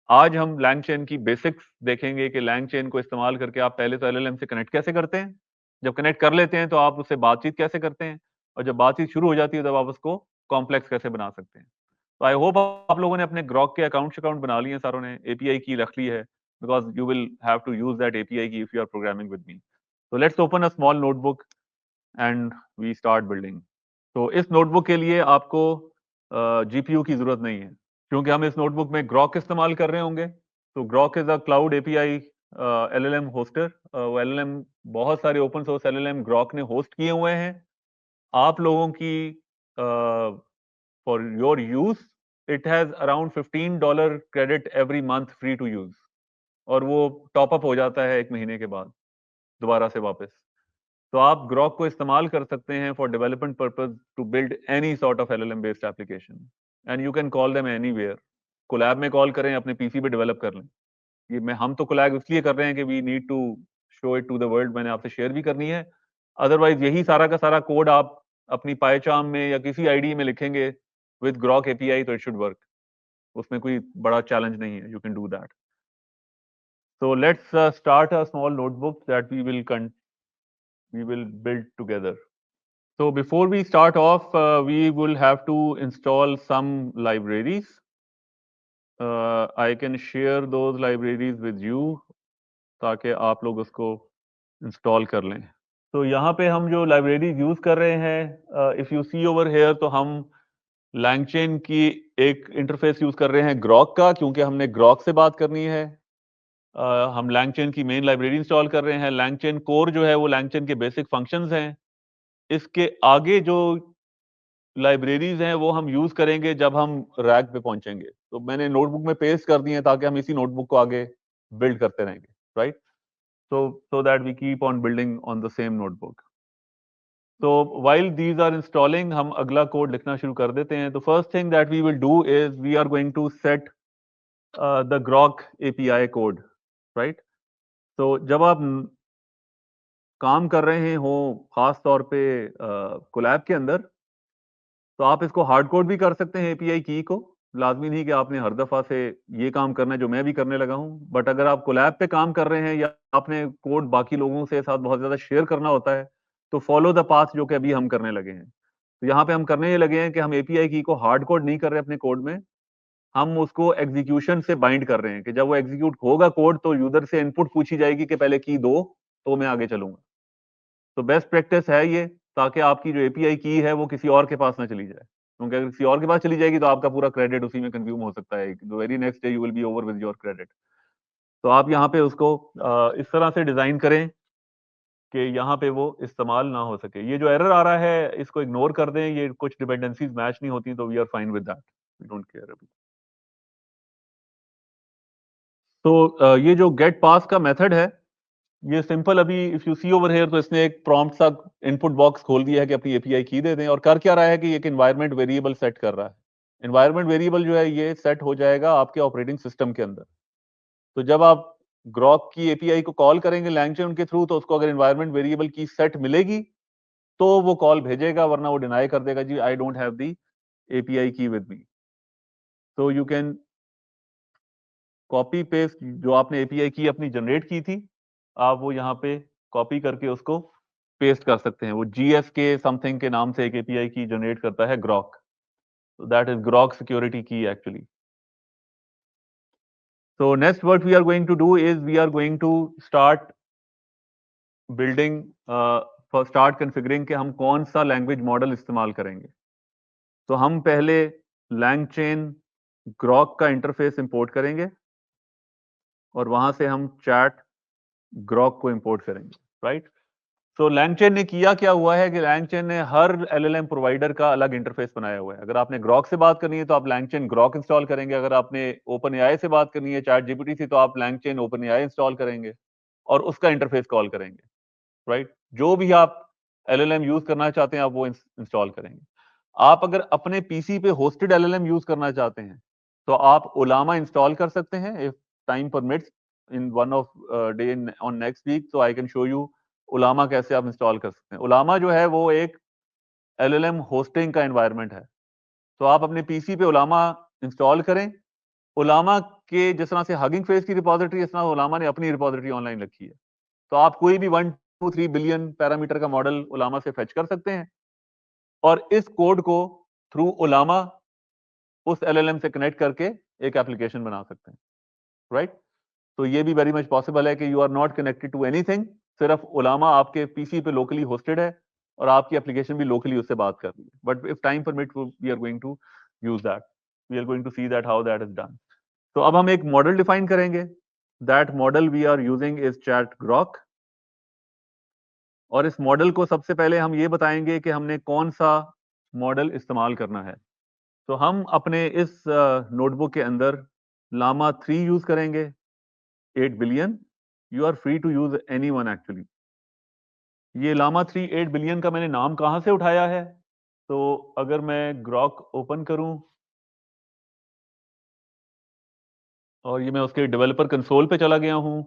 आज हम LangChain की बेसिक्स देखेंगे कि LangChain को इस्तेमाल करके आप पहले तो LLM से कनेक्ट कैसे करते हैं, जब कनेक्ट कर लेते हैं तो आप उससे बातचीत कैसे करते हैं, और जब बातचीत शुरू हो जाती है तब आप उसको कॉम्प्लेक्स कैसे बना सकते हैं। तो आई होप आप लोगों ने अपने ग्रॉक के अकाउंट बना लिए हैं, सारों ने एपीआई की रख ली है, because you will have to use that API key if you are programming with me. तो let's open a small notebook and we start building. तो इस नोटबुक के लिए आपको जीपीयू की जरूरत नहीं है, क्योंकि हम इस नोटबुक में ग्रॉक इस्तेमाल कर रहे होंगे। तो Groq is a cloud API LLM hoster. वो एलएलएम, बहुत सारे ओपन सोर्स एलएलएम ग्रॉक ने होस्ट किए हुए हैं आप लोगों की for your use. It has around $15 credit every month free to use, और वो टॉप अप हो जाता है 1 महीने के बाद दोबारा से वापस। तो आप ग्रॉक को इस्तेमाल कर सकते हैं for development purpose to build any sort of LLM based application, and you can call them anywhere. Colab में कॉल करें, अपने पीसी पे डेवलप कर लें। ये मैं हम तो कोलैब इसलिए कर रहे हैं कि we need to show it to the world, मैंने आपसे शेयर भी करनी है। अदरवाइज यही सारा का सारा कोड आप अपनी पाईचार्म में या किसी आईडी में लिखेंगे विद ग्रॉक एपीआई, तो इट शुड वर्क। उसमें कोई बड़ा चैलेंज नहीं है, you can do that. So let's start a small notebook that we will build together. So before we start off, we will have to install some libraries. I can share those libraries with you ताकि आप लोग उसको install कर लें। तो यहाँ पे हम जो लाइब्रेरीज यूज कर रहे हैं, if you see over here, तो हम LangChain की एक इंटरफेस यूज कर रहे हैं ग्रॉक का, क्योंकि हमने ग्रॉक से बात करनी है। हम LangChain की मेन लाइब्रेरी इंस्टॉल कर रहे हैं। LangChain कोर जो है वो LangChain के बेसिक फंक्शंस हैं। इसके आगे जो लाइब्रेरीज हैं वो हम यूज करेंगे जब हम रैग पे पहुंचेंगे। तो मैंने नोटबुक में पेस्ट कर दिए हैं ताकि हम इसी नोटबुक को आगे बिल्ड करते रहेंगे, right. so that we keep on building on the same notebook. So while these are installing, हम अगला कोड लिखना शुरू कर देते हैं। तो first thing that we will do is we are going to set the Grok API code, right? तो जब आप काम कर रहे हो खास तौर पे कोलैब के अंदर, तो आप इसको हार्ड कोड भी कर सकते हैं एपीआई की को। लाजमी नहीं कि आपने हर दफा से ये काम करना है जो मैं भी करने लगा हूं। बट अगर आप कोलैब पे काम कर रहे हैं या आपने कोड बाकी लोगों से साथ बहुत ज्यादा शेयर करना होता है, तो फॉलो द पाथ जो कि अभी हम करने लगे हैं। तो यहाँ पे हम करने ये लगे हैं कि हम एपीआई की को हार्ड कोड नहीं कर रहे अपने कोड में, हम उसको एग्जीक्यूशन से बाइंड कर रहे हैं कि जब वो एग्जीक्यूट होगा कोड, तो यूजर से इनपुट पूछी जाएगी कि पहले की दो, तो मैं आगे चलूंगा। तो बेस्ट प्रैक्टिस है ये, ताकि आपकी जो एपीआई की है वो किसी और के पास ना चली जाए, क्योंकि अगर किसी और के पास चली जाएगी तो आपका पूरा क्रेडिट उसी में कंज्यूम हो सकता है। The very next day you will be over with your credit. तो आप यहाँ पे उसको इस तरह से डिजाइन करें कि यहाँ पे वो इस्तेमाल ना हो सके। ये जो एरर आ रहा है इसको इग्नोर कर दें, ये कुछ डिपेंडेंसीज मैच नहीं होती, तो we are fine with that, we don't care अभी। तो ये जो गेट पास का मेथड है, ये सिंपल, अभी if you see over here, तो इसने एक प्रॉम्प्ट सा इनपुट बॉक्स खोल दिया है कि अपनी एपीआई की दे दें। और कर क्या रहा है कि एक एनवायरनमेंट वेरिएबल सेट कर रहा है। एनवायरनमेंट वेरिएबल जो है ये सेट हो जाएगा आपके ऑपरेटिंग सिस्टम के अंदर। तो जब आप ग्रॉक की एपीआई को कॉल करेंगे लैंगचेन के थ्रू, तो उसको अगर एनवायरमेंट वेरिएबल की सेट मिलेगी तो वो कॉल भेजेगा, वरना वो डिनाई कर देगा, जी I don't have the API key with me. तो यू कैन कॉपी पेस्ट जो आपने एपीआई की अपनी जनरेट की थी, आप वो यहाँ पे कॉपी करके उसको पेस्ट कर सकते हैं। वो जीएस के समथिंग के नाम से एक एपीआई की जनरेट करता है Grok, so that is grok security key actually. So next what we are going to do is we are going to start building start configuring कि हम कौन सा लैंग्वेज मॉडल इस्तेमाल करेंगे। तो हम पहले LangChain ग्रॉक का इंटरफेस इंपोर्ट करेंगे और वहां से हम चैट ग्रॉक को इंपोर्ट करेंगे, राइट। तो LangChain ने किया क्या हुआ है कि LangChain ने हर LLM प्रोवाइडर का अलग इंटरफेस बनाया हुआ है। अगर आपने ग्रॉक से बात करनी है तो आप LangChain ग्रॉक इंस्टॉल करेंगे, अगर आपने OpenAI से बात करनी है चैट जीपीटी से तो आप LangChain OpenAI इंस्टॉल करेंगे और उसका इंटरफेस कॉल करेंगे, राइट। जो भी आप LLM यूज करना चाहते हैं आप वो इंस्टॉल करेंगे। आप अगर अपने पीसी पे होस्टेड LLM यूज करना चाहते हैं तो आप Ollama इंस्टॉल कर सकते हैं if time permits in one of day on next week, तो I can show you Ollama कैसे आप इंस्टॉल कर सकते हैं। Ollama जो है वो एक LLM होस्टिंग का एनवायरनमेंट है, तो आप अपने पीसी पे Ollama इंस्टॉल करें। Ollama के जिस तरह से हगिंग फेस की रिपोजिटरी, इस तरह Ollama ने अपनी रिपोजिटरी ऑनलाइन रखी है, तो आप कोई भी 1-2-3 बिलियन पैरामीटर का मॉडल Ollama से फेच कर सकते हैं और इस कोड को थ्रू Ollama उस LLM से कनेक्ट करके एक एप्लीकेशन बना सकते हैं, राइट। तो ये भी वेरी मच पॉसिबल है कि you are not connected to anything, सिर्फ Ollama आपके पीसी पे लोकली होस्टेड है और आपकी एप्लीकेशन भी लोकली उससे बात कर रही है। But if time permit we are going to use that, we are going to see that how that is done. तो अब हम एक मॉडल डिफाइन करेंगे, that model we are using is chat Groq. और इस मॉडल को सबसे पहले हम ये बताएंगे कि हमने कौन सा मॉडल इस्तेमाल करना है। तो हम अपने इस नोटबुक के अंदर लामा 3 यूज करेंगे 8 billion. You are free to use any one actually. ये लामा 3 8 बिलियन का मैंने नाम कहां से उठाया है, तो अगर मैं ग्रॉक ओपन करूं और ये मैं उसके डेवलपर कंसोल पे चला गया हूं,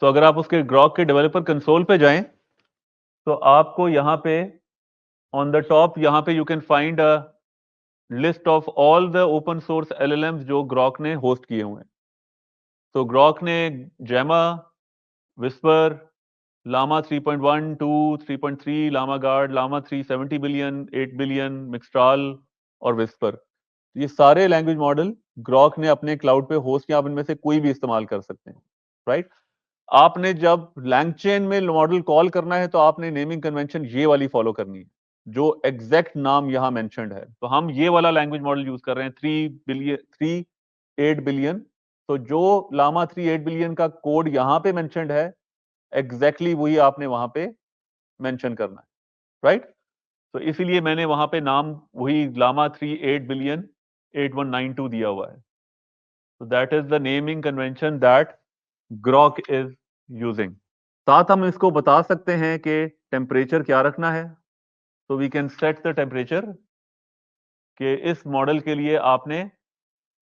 तो अगर आप उसके ग्रॉक के डेवलपर कंसोल पे जाएं तो आपको यहां पे ऑन द टॉप यहां पे you can find a list of all the open source LLMs जो ग्रॉक ने होस्ट किए हुए हैं। तो ग्रॉक ने Gemma, Whisper, Llama 3.1, 2, 3.3, Llama Guard, Llama 3 70 billion, 8 billion, Mixtral और विस्पर, ये सारे लैंग्वेज मॉडल ग्रॉक ने अपने क्लाउड पे होस्ट किया। आप इनमें से कोई भी इस्तेमाल कर सकते हैं, राइट। आपने जब LangChain में मॉडल कॉल करना है तो आपने नेमिंग कन्वेंशन ये वाली फॉलो करनी है जो एग्जैक्ट नाम यहां मेंशन्ड है। तो हम ये वाला लैंग्वेज मॉडल यूज कर रहे हैं 3 8 बिलियन। तो जो लामा 3 8 बिलियन का कोड यहां पे मेंशन्ड है एग्जैक्टली वही आपने वहां पे मेंशन करना है, राइट। तो इसीलिए मैंने वहां पे नाम वही लामा 3 8 बिलियन 8192 दिया हुआ है। तो that is the naming convention that Grok is using. साथ हम इसको बता सकते हैं कि टेम्परेचर क्या रखना है। तो we can set the temperature कि इस मॉडल के लिए आपने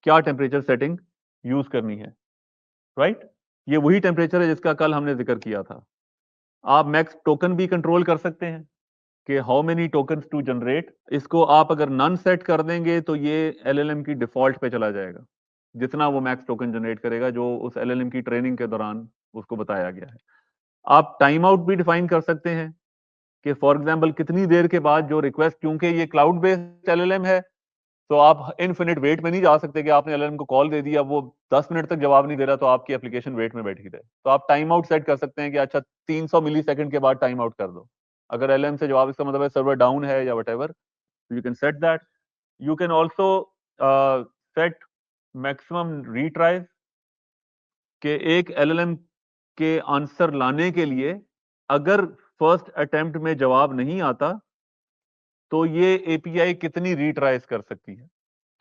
क्या टेम्परेचर सेटिंग यूज करनी है, राइट। ये वही टेम्परेचर है जिसका कल हमने जिक्र किया था। आप मैक्स टोकन भी कंट्रोल कर सकते हैं कि how many tokens to generate. इसको आप अगर नन सेट कर देंगे तो ये LLM की डिफॉल्ट पे चला जाएगा, जितना वो मैक्स टोकन जनरेट करेगा जो उस LLM की ट्रेनिंग के दौरान उसको बताया गया है। आप टाइम आउट भी डिफाइन कर सकते हैं कि फॉर एग्जांपल कितनी देर के बाद जो रिक्वेस्ट, क्योंकि ये क्लाउड बेस्ड LLM है तो आप इनफिनिट वेट में नहीं जा सकते कि आपने LLM को कॉल दे दिया वो 10 मिनट तक जवाब नहीं दे रहा तो आपकी एप्लीकेशन वेट में बैठी रहे। तो आप टाइम आउट सेट कर सकते हैं कि अच्छा 300 मिली सेकंड के बाद टाइम आउट कर दो। अगर LLM से जवाब, इसका मतलब है सर्वर डाउन है या what, you can set that. You can also set maximum retries कि एक LLM के आंसर लाने के लिए अगर फर्स्ट अटेम्प्ट में जवाब नहीं आता तो ये API कितनी रीट्राइज कर सकती है।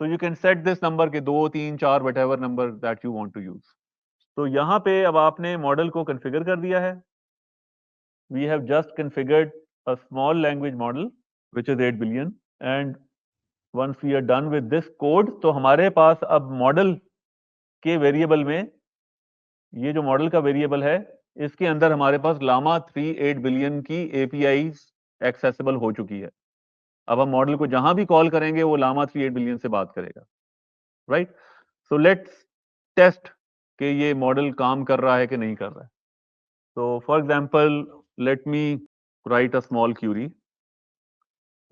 तो you can set this number के 2 3 4 whatever number that you want to use. तो यहां पे अब आपने मॉडल को कॉन्फ़िगर कर दिया है। We have just configured a small language model which is 8 billion and once we are done with this code तो हमारे पास अब मॉडल के वेरिएबल में ये जो मॉडल का वेरिएबल है, इसके अंदर हमारे पास लामा 38 बिलियन की एपीआई एक्सेसिबल हो चुकी है। अब हम मॉडल को जहां भी कॉल करेंगे वो लामा 38 बिलियन से बात करेगा, राइट? सो लेट्स टेस्ट कि ये मॉडल काम कर रहा है कि नहीं कर रहा है। तो for example let me write a small query.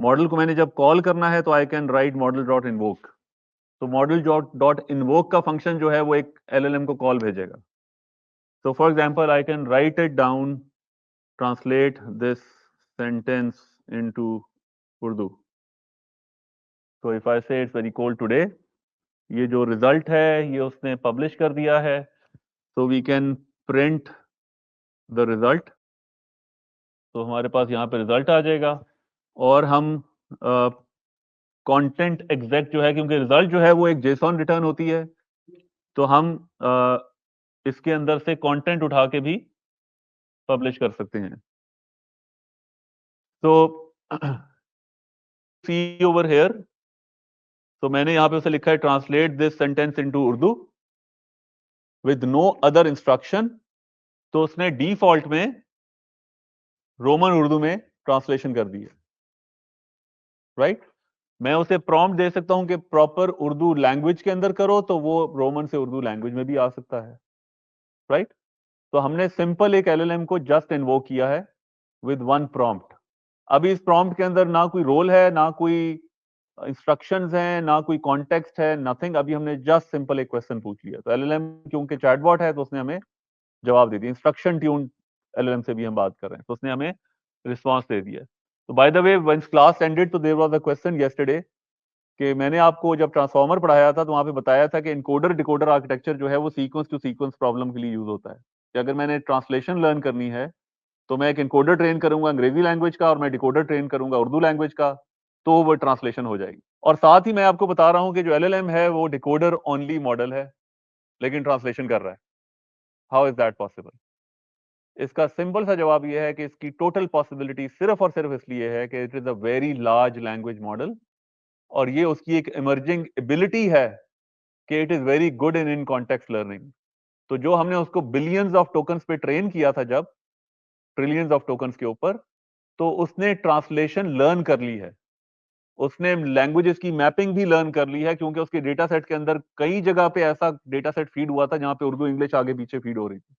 Model को मैंने जब कॉल करना है तो I can write model dot invoke. तो मॉडल डॉट इन्वोक का फंक्शन जो है वो एक एलएलएम को कॉल भेजेगा। So for example, I can write it down, translate this sentence into Urdu. So if I say it's very cold today, ये जो result है ये उसने publish कर दिया है, so we can print the result. तो हमारे पास यहाँ पे result आ जाएगा और हम content exact जो है, क्योंकि result जो है वो एक JSON return होती है, तो हम इसके अंदर से content उठा के भी publish कर सकते हैं। तो see over here, तो मैंने यहां पे उसे लिखा है translate this sentence into Urdu with no other instruction. तो उसने डिफॉल्ट में रोमन उर्दू में ट्रांसलेशन कर दी है, राइट? मैं उसे प्रॉम्प्ट दे सकता हूं कि प्रॉपर उर्दू लैंग्वेज के अंदर करो, तो वो रोमन से उर्दू लैंग्वेज में भी आ सकता है, राइट? तो हमने सिंपल एक एलएलएम को जस्ट इन्वोक किया है विद वन प्रॉम्प्ट। अभी इस प्रॉम्प्ट के अंदर ना कोई रोल है, ना कोई इंस्ट्रक्शंस हैं, ना कोई कॉन्टेक्स्ट है, नथिंग। अभी हमने जस्ट सिंपल एक क्वेश्चन पूछ लिया, तो एलएलएम क्योंकि चैटबॉट है तो उसने हमें जवाब दे दिया। इंस्ट्रक्शन ट्यून एलएलएम से भी हम बात कर रहे हैं, तो उसने हमें रिस्पांस दे दिया। तो by the way when class ended तो there was a question yesterday कि मैंने आपको जब ट्रांसफॉर्मर पढ़ाया था तो वहां पे बताया था कि इनकोडर डिकोडर आर्किटेक्चर जो है वो सीक्वेंस टू सीक्वेंस प्रॉब्लम के लिए यूज होता है कि अगर मैंने ट्रांसलेशन लर्न करनी है तो मैं एक इनकोडर ट्रेन करूंगा अंग्रेजी लैंग्वेज का और मैं डिकोडर ट्रेन करूंगा उर्दू लैंग्वेज का, तो वो ट्रांसलेशन हो जाएगी। और साथ ही मैं आपको बता रहा हूं कि जो एलएलएम है वो डिकोडर ओनली मॉडल है लेकिन ट्रांसलेशन कर रहा है। How is that possible? इसका सिंपल सा जवाब यह है कि इसकी टोटल पॉसिबिलिटी सिर्फ और सिर्फ इसलिए है कि it is a very large language model और ये उसकी एक इमर्जिंग एबिलिटी है कि it is very good in context learning. तो जो हमने उसको बिलियंस ऑफ टोकन्स पे ट्रेन किया था, जब ट्रिलियंस ऑफ टोकन्स के ऊपर, तो उसने ट्रांसलेशन लर्न कर ली है, उसने लैंग्वेजेस की मैपिंग भी लर्न कर ली है, क्योंकि उसके डेटा सेट के अंदर कई जगह पे ऐसा डेटा सेट फीड हुआ था जहां पे उर्दू इंग्लिश आगे पीछे फीड हो रही थी,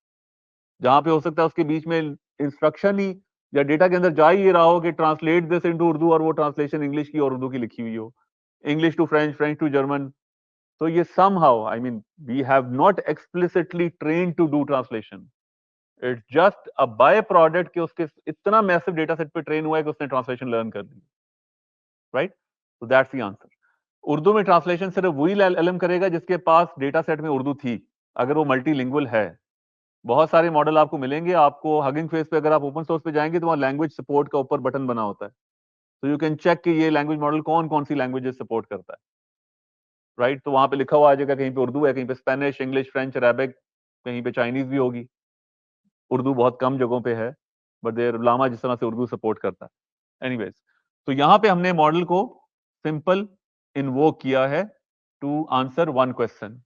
जहां पे हो सकता है उसके बीच में इंस्ट्रक्शन ही या डेटा के अंदर जा ही ये रहा हो कि ट्रांसलेट दिस इनटू उर्दू और वो ट्रांसलेशन इंग्लिश की और उर्दू की लिखी हुई हो, English to French, French to German. तो ये somehow, I mean, we have not explicitly trained to do translation. It's just a byproduct कि उसके इतना मैसिव डेटा सेट पे ट्रेन हुआ है कि उसने ट्रांसलेशन लर्न कर ली, राइट? तो दैट्स द आंसर। उर्दू में ट्रांसलेशन सिर्फ वही एलएम करेगा जिसके पास डेटा सेट में उर्दू थी, अगर वो मल्टीलिंगुअल है। बहुत सारे मॉडल आपको मिलेंगे, आपको हगिंग फेस पे अगर आप ओपन सोर्स पे जाएंगे तो वहाँ लैंग्वेज सपोर्ट का ऊपर बटन बना होता है, तो यू कैन चेक कि ये लैंग्वेज मॉडल कौन कौन सी लैंग्वेजेस सपोर्ट करता है, राइट? तो वहां पे लिखा हुआ आ जाएगा, कहीं पे उर्दू है, कहीं पे स्पेनिश, इंग्लिश, फ्रेंच, अरेबिक, कहीं पे चाइनीज भी होगी। उर्दू बहुत कम जगहों पे है, बट देर लामा जिस तरह से उर्दू सपोर्ट करता है। एनीवेज, तो यहाँ पे हमने मॉडल को सिंपल इन्वोक किया है टू आंसर वन क्वेश्चन।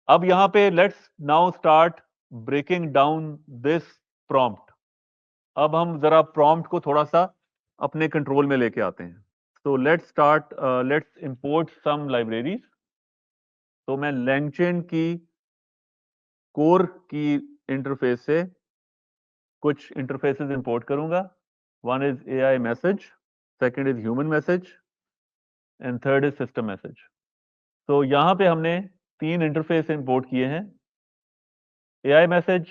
अब यहाँ पे let's now start breaking down this prompt. अब हम जरा प्रॉम्प्ट को थोड़ा सा अपने कंट्रोल में लेके आते हैं। तो let's start, let's import some libraries. तो मैं लैंगचेन की कोर की इंटरफेस से कुछ इंटरफेसेस इंपोर्ट करूंगा। One is AI message, second is human message and third is system message. तो यहाँ पे हमने तीन इंटरफेस इंपोर्ट किए हैं, AI message,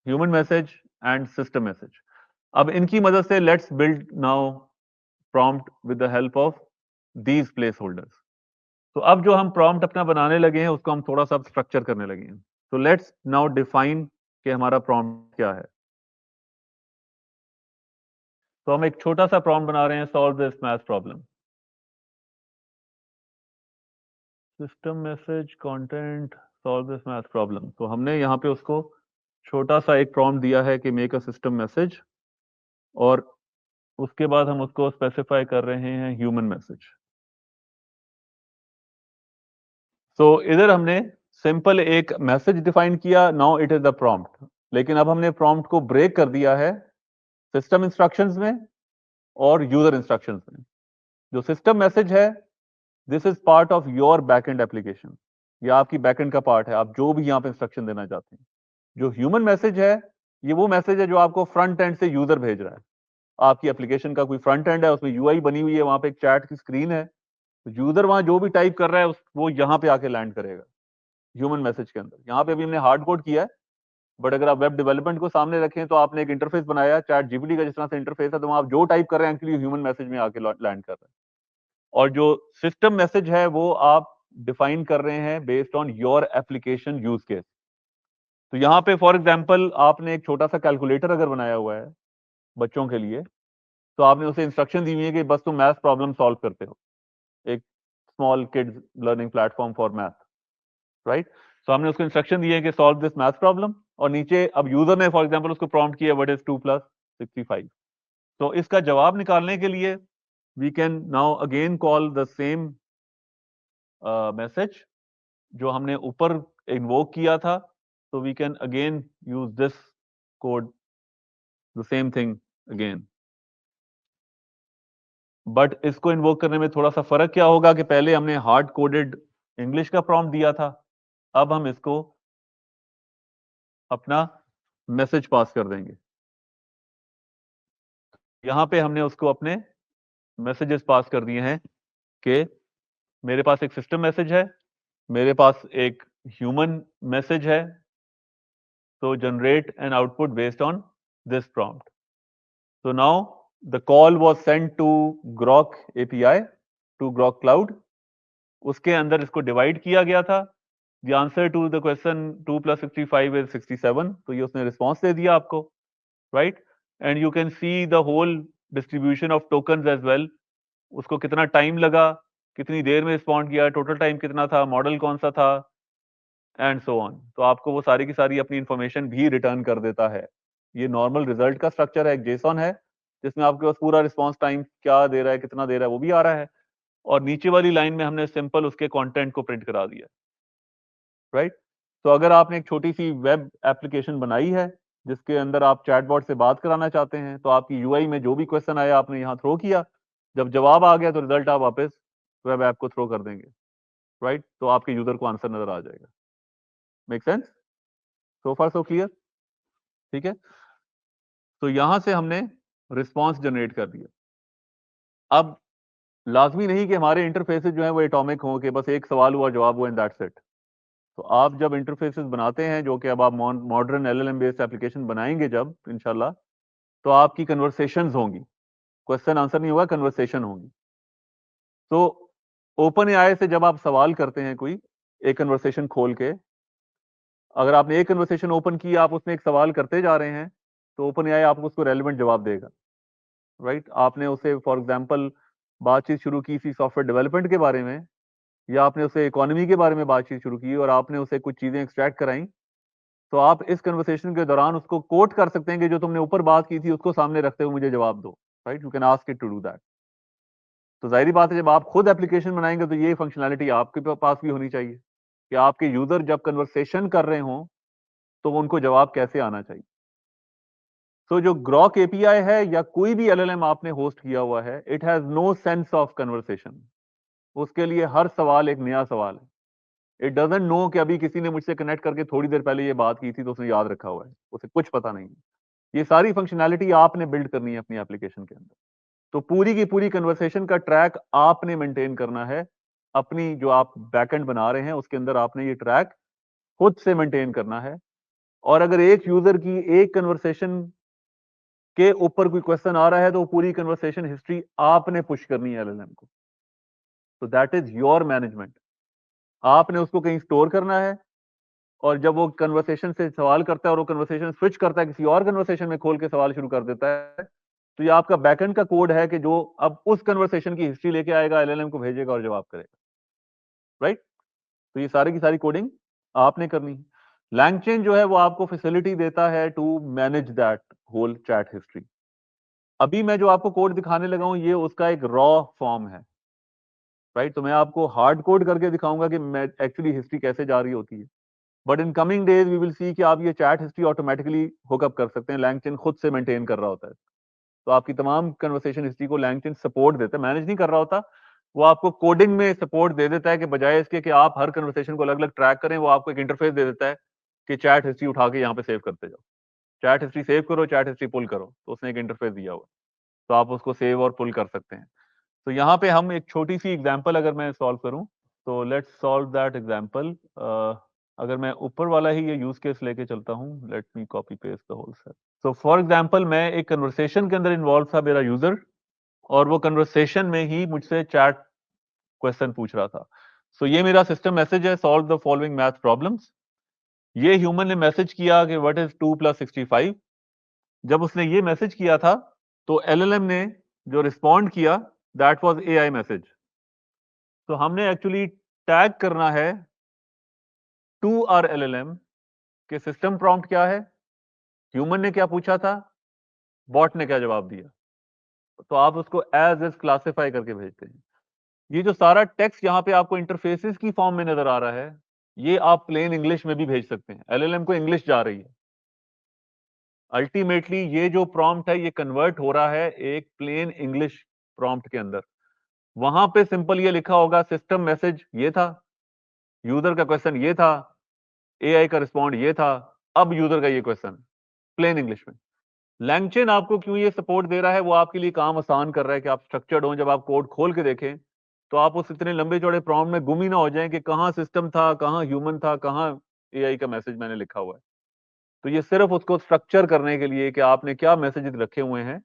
human message and system message. अब इनकी मदद से let's build now prompt with the help of these placeholders. तो अब जो हम प्रॉम्प्ट अपना बनाने लगे हैं उसको हम थोड़ा सा स्ट्रक्चर करने लगे हैं। तो लेट्स नाउ डिफाइन कि हमारा प्रॉम्प्ट क्या है। तो हम एक छोटा सा प्रॉम्प्ट बना रहे हैं, solve this math problem. System message content solve this math problem. तो हमने यहाँ पे उसको छोटा सा एक प्रॉम्प्ट दिया है कि मेक अ सिस्टम मैसेज, और उसके बाद हम उसको स्पेसिफाई कर रहे हैं ह्यूमन मैसेज। तो इधर हमने सिंपल एक मैसेज डिफाइन किया, now it is the prompt. लेकिन अब हमने प्रॉम्प्ट को ब्रेक कर दिया है सिस्टम इंस्ट्रक्शंस में और यूजर इंस्ट्रक्शंस में। जो सिस्टम मैसेज है, this is part of your backend application, या आपकी बैकएंड का पार्ट है, आप जो भी यहां पे इंस्ट्रक्शन देना चाहते हैं। जो ह्यूमन मैसेज है, ये वो मैसेज है जो आपको फ्रंट एंड से यूजर भेज रहा है। आपकी एप्लीकेशन का कोई फ्रंट एंड है, उसमें यूआई बनी हुई है, वहां पे एक चैट की स्क्रीन है, तो यूजर वहां जो भी टाइप कर रहा है वो यहां पे आके लैंड करेगा ह्यूमन मैसेज के अंदर। यहाँ पे अभी हमने हार्ड कोड किया है, बट अगर आप वेब डेवलपमेंट को सामने रखें तो आपने एक इंटरफेस बनाया चैट जीपीटी का, जिस तरह से इंटरफेस है, तो वहां आप जो टाइप कर रहे हैं एक्चुअली ह्यूमन मैसेज में आके लैंड कर रहे हैं। और जो सिस्टम मैसेज है वो आप डिफाइन कर रहे हैं based on your application use case. तो यहाँ पे फॉर एग्जाम्पल आपने एक छोटा सा कैलकुलेटर अगर बनाया हुआ है बच्चों के लिए, तो आपने उसे इंस्ट्रक्शन दी हुई है कि बस तुम मैथ प्रॉब्लम सॉल्व करते हो, एक small kids learning platform for math, right. तो हमने उसको इंस्ट्रक्शन दिए कि सॉल्व दिस मैथ प्रॉब्लम, और नीचे अब यूजर ने फॉर एग्जांपल उसको प्रॉम्प्ट किया व्हाट इज 2 + 65। तो इसका जवाब निकालने के लिए we can now again call the same message जो हमने ऊपर इन्वोक किया था। तो we can again use this code, the same thing again. But इसको इन्वोक करने में थोड़ा सा फर्क क्या होगा कि पहले हमने हार्ड कोडेड इंग्लिश का प्रॉम्प्ट दिया था, अब हम इसको अपना मैसेज पास कर देंगे। यहां पे हमने उसको अपने मैसेजेस पास कर दिए हैं कि मेरे पास एक सिस्टम मैसेज है, मेरे पास एक ह्यूमन मैसेज है, तो generate an output based on this prompt. So now the call was sent to Grok API, to Grok Cloud. उसके अंदर इसको डिवाइड किया गया था। The answer to the question 2 + 65 is 67. तो ये उसने रिस्पॉन्स दे दिया आपको, right? And you can see the whole distribution of tokens as well. उसको कितना टाइम लगा, कितनी देर में रिस्पॉन्ड किया, टोटल टाइम कितना था, मॉडल कौन सा था, एंड सो ऑन। तो आपको वो सारी की सारी अपनी इंफॉर्मेशन भी रिटर्न कर देता है। ये नॉर्मल रिजल्ट का स्ट्रक्चर है, एक जेसॉन है जिसमें आपके पास पूरा रिस्पॉन्स टाइम क्या दे रहा है, कितना दे रहा है, वो भी आ रहा है, और नीचे वाली लाइन में हमने सिंपल उसके कंटेंट को प्रिंट करा दिया, राइट। तो अगर आपने एक छोटी सी वेब एप्लीकेशन बनाई है जिसके अंदर आप चैटबॉट से बात कराना चाहते हैं, तो आपकी यूआई में जो भी क्वेश्चन आया आपने यहाँ थ्रो किया, जब जवाब आ गया तो रिजल्ट आप वापस वेब ऐप को थ्रो कर देंगे, राइट। तो आपके यूजर को आंसर नजर आ जाएगा। Make sense? So far so clear? ठीक है। तो यहां से हमने रिस्पॉन्स जनरेट कर दिया। अब लाजमी नहीं कि हमारे इंटरफेसेस जो है वो एटॉमिक हों कि बस एक सवाल हुआ जवाब हुआ एंड दैट्स इट। तो आप जब इंटरफेसेस बनाते हैं, जो कि अब आप मॉडर्न एलएलएम बेस्ड एप्लीकेशन बनाएंगे जब इंशाल्लाह, तो आपकी कन्वर्सेशंस होंगी, क्वेश्चन आंसर नहीं होगा, कन्वर्सेशन होंगी। तो ओपन एआई से जब आप सवाल करते हैं कोई, एक कन्वर्सेशन खोल के, अगर आपने एक कन्वर्सेशन ओपन की, आप उसमें एक सवाल करते जा रहे हैं, तो ओपन एआई आपको उसको रेलिवेंट जवाब देगा, राइट। आपने उसे फॉर एग्जांपल बातचीत शुरू की थी सॉफ्टवेयर डेवलपमेंट के बारे में, या आपने उसे इकोनॉमी के बारे में बातचीत शुरू की और आपने उसे कुछ चीजें एक्सट्रैक्ट कराई, तो आप इस कन्वर्सेशन के दौरान उसको कोट कर सकते हैं कि जो तुमने ऊपर बात की थी उसको सामने रखते हुए मुझे जवाब दो, right. You can ask it to do that. तो जाहिर बात है जब आप खुद एप्लीकेशन बनाएंगे तो ये फंक्शनैलिटी आपके पास भी होनी चाहिए कि आपके यूजर जब कन्वर्सेशन कर रहे हों तो उनको जवाब कैसे आना चाहिए। तो जो ग्रॉक एपीआई है या कोई भी एलएलएम आपने होस्ट किया हुआ है, it has no sense of conversation. उसके लिए हर सवाल एक नया सवाल है। इट डजंट नो कि अभी किसी ने मुझसे कनेक्ट करके थोड़ी देर पहले ये बात की थी तो उसने याद रखा हुआ है, उसे कुछ पता नहीं है। ये सारी फंक्शनैलिटी आपने बिल्ड करनी है अपनी एप्लीकेशन के अंदर। तो पूरी की पूरी कन्वर्सेशन का ट्रैक आपने मेंटेन करना है। अपनी जो आप बैकएंड बना रहे हैं उसके अंदर आपने ये ट्रैक खुद से मेंटेन करना है। और अगर एक यूजर की एक कन्वर्सेशन के ऊपर कोई क्वेश्चन आ रहा है तो पूरी कन्वर्सेशन हिस्ट्री आपने पुश करनी है एलएलएम को। तो दैट इज योर मैनेजमेंट। आपने उसको कहीं स्टोर करना है, और जब वो कन्वर्सेशन से सवाल करता है और वो कन्वर्सेशन स्विच करता है किसी और कन्वर्सेशन में खोल के सवाल शुरू कर देता है, तो ये आपका बैकएंड का कोड है कि जो अब उस कन्वर्सेशन की हिस्ट्री लेके आएगा, एलएलएम को भेजेगा और जवाब करेगा, राइट। तो ये सारी की सारी कोडिंग आपने करनी है। लैंगचेन जो है वो आपको फैसिलिटी देता है to manage that whole chat history. अभी मैं जो आपको कोड दिखाने लगा हूं ये उसका एक रॉ फॉर्म है, राइट। तो मैं आपको हार्ड कोड करके दिखाऊंगा कि मैं एक्चुअली हिस्ट्री कैसे जा रही होती है, but in coming days we will see कि आप ये चैट हिस्ट्री ऑटोमेटिकली हुकअप कर सकते हैं, लैंगचेन खुद से मेंटेन कर रहा होता है। तो आपकी तमाम कन्वर्सेशन हिस्ट्री को लैंगचेन सपोर्ट देता है, मैनेज नहीं कर रहा होता, वो आपको कोडिंग में सपोर्ट दे देता है कि बजाय इसके कि आप हर कन्वर्सेशन को अलग अलग ट्रैक करें, वो आपको एक इंटरफेस दे देता है कि चैट हिस्ट्री उठा के यहाँ पे सेव करते जाओ, चैट हिस्ट्री सेव करो, चैट हिस्ट्री पुल करो, तो उसने एक इंटरफेस दिया हुआ, तो आप उसको सेव और पुल कर सकते हैं। तो यहाँ पे हम एक छोटी सी एग्जांपल अगर मैं सॉल्व करूं, तो लेट्स सॉल्व दैट एग्जांपल। अगर मैं ऊपर वाला ही ये यूज केस लेके चलता हूं, let me copy paste the whole set. So for example मैं एक कन्वर्सेशन के अंदर इन्वॉल्व था मेरा यूजर, और वो कन्वर्सेशन में ही मुझसे चैट क्वेश्चन पूछ रहा था। सो ये मेरा सिस्टम मैसेज है, solve the following math problems. ये ह्यूमन ने मैसेज किया कि व्हाट इज 2 + 65। जब उसने ये मैसेज किया था, तो एलएलएम ने जो रिस्पॉन्ड किया, दैट वाज एआई मैसेज। तो हमने एक्चुअली टैग करना है टू आर एलएलएम के सिस्टम प्रॉम्प्ट क्या है, ह्यूमन ने क्या पूछा था, बॉट ने क्या जवाब दिया, तो आप उसको एज इज क्लासिफाई करके भेजते हैं। ये जो सारा टेक्स्ट यहाँ पे आपको इंटरफेसेस की फॉर्म में नजर आ रहा है, ये आप प्लेन इंग्लिश में भी भेज सकते हैं, एलएलएम को इंग्लिश जा रही है। अल्टीमेटली ये जो प्रॉम्प्ट है ये कन्वर्ट हो रहा है एक प्लेन इंग्लिश प्रॉम्प्ट के अंदर। वहां पे सिंपल ये लिखा होगा, सिस्टम मैसेज ये था, यूजर का क्वेश्चन ये था, एआई का रिस्पॉन्ड ये था, अब यूजर का ये क्वेश्चन प्लेन इंग्लिश में। लैंगचेन आपको क्यों ये सपोर्ट दे रहा है, वो आपके लिए काम आसान कर रहा है कि आप स्ट्रक्चर्ड हो, जब आप कोड खोल के देखें तो आप उस इतने लंबे चौड़े प्रॉम्प्ट में गुम ही ना हो जाएं कि कहाँ सिस्टम था, कहाँ ह्यूमन था, कहाँ एआई का मैसेज मैंने लिखा हुआ है। तो ये सिर्फ उसको स्ट्रक्चर करने के लिए कि आपने क्या मैसेजेस रखे हुए हैं,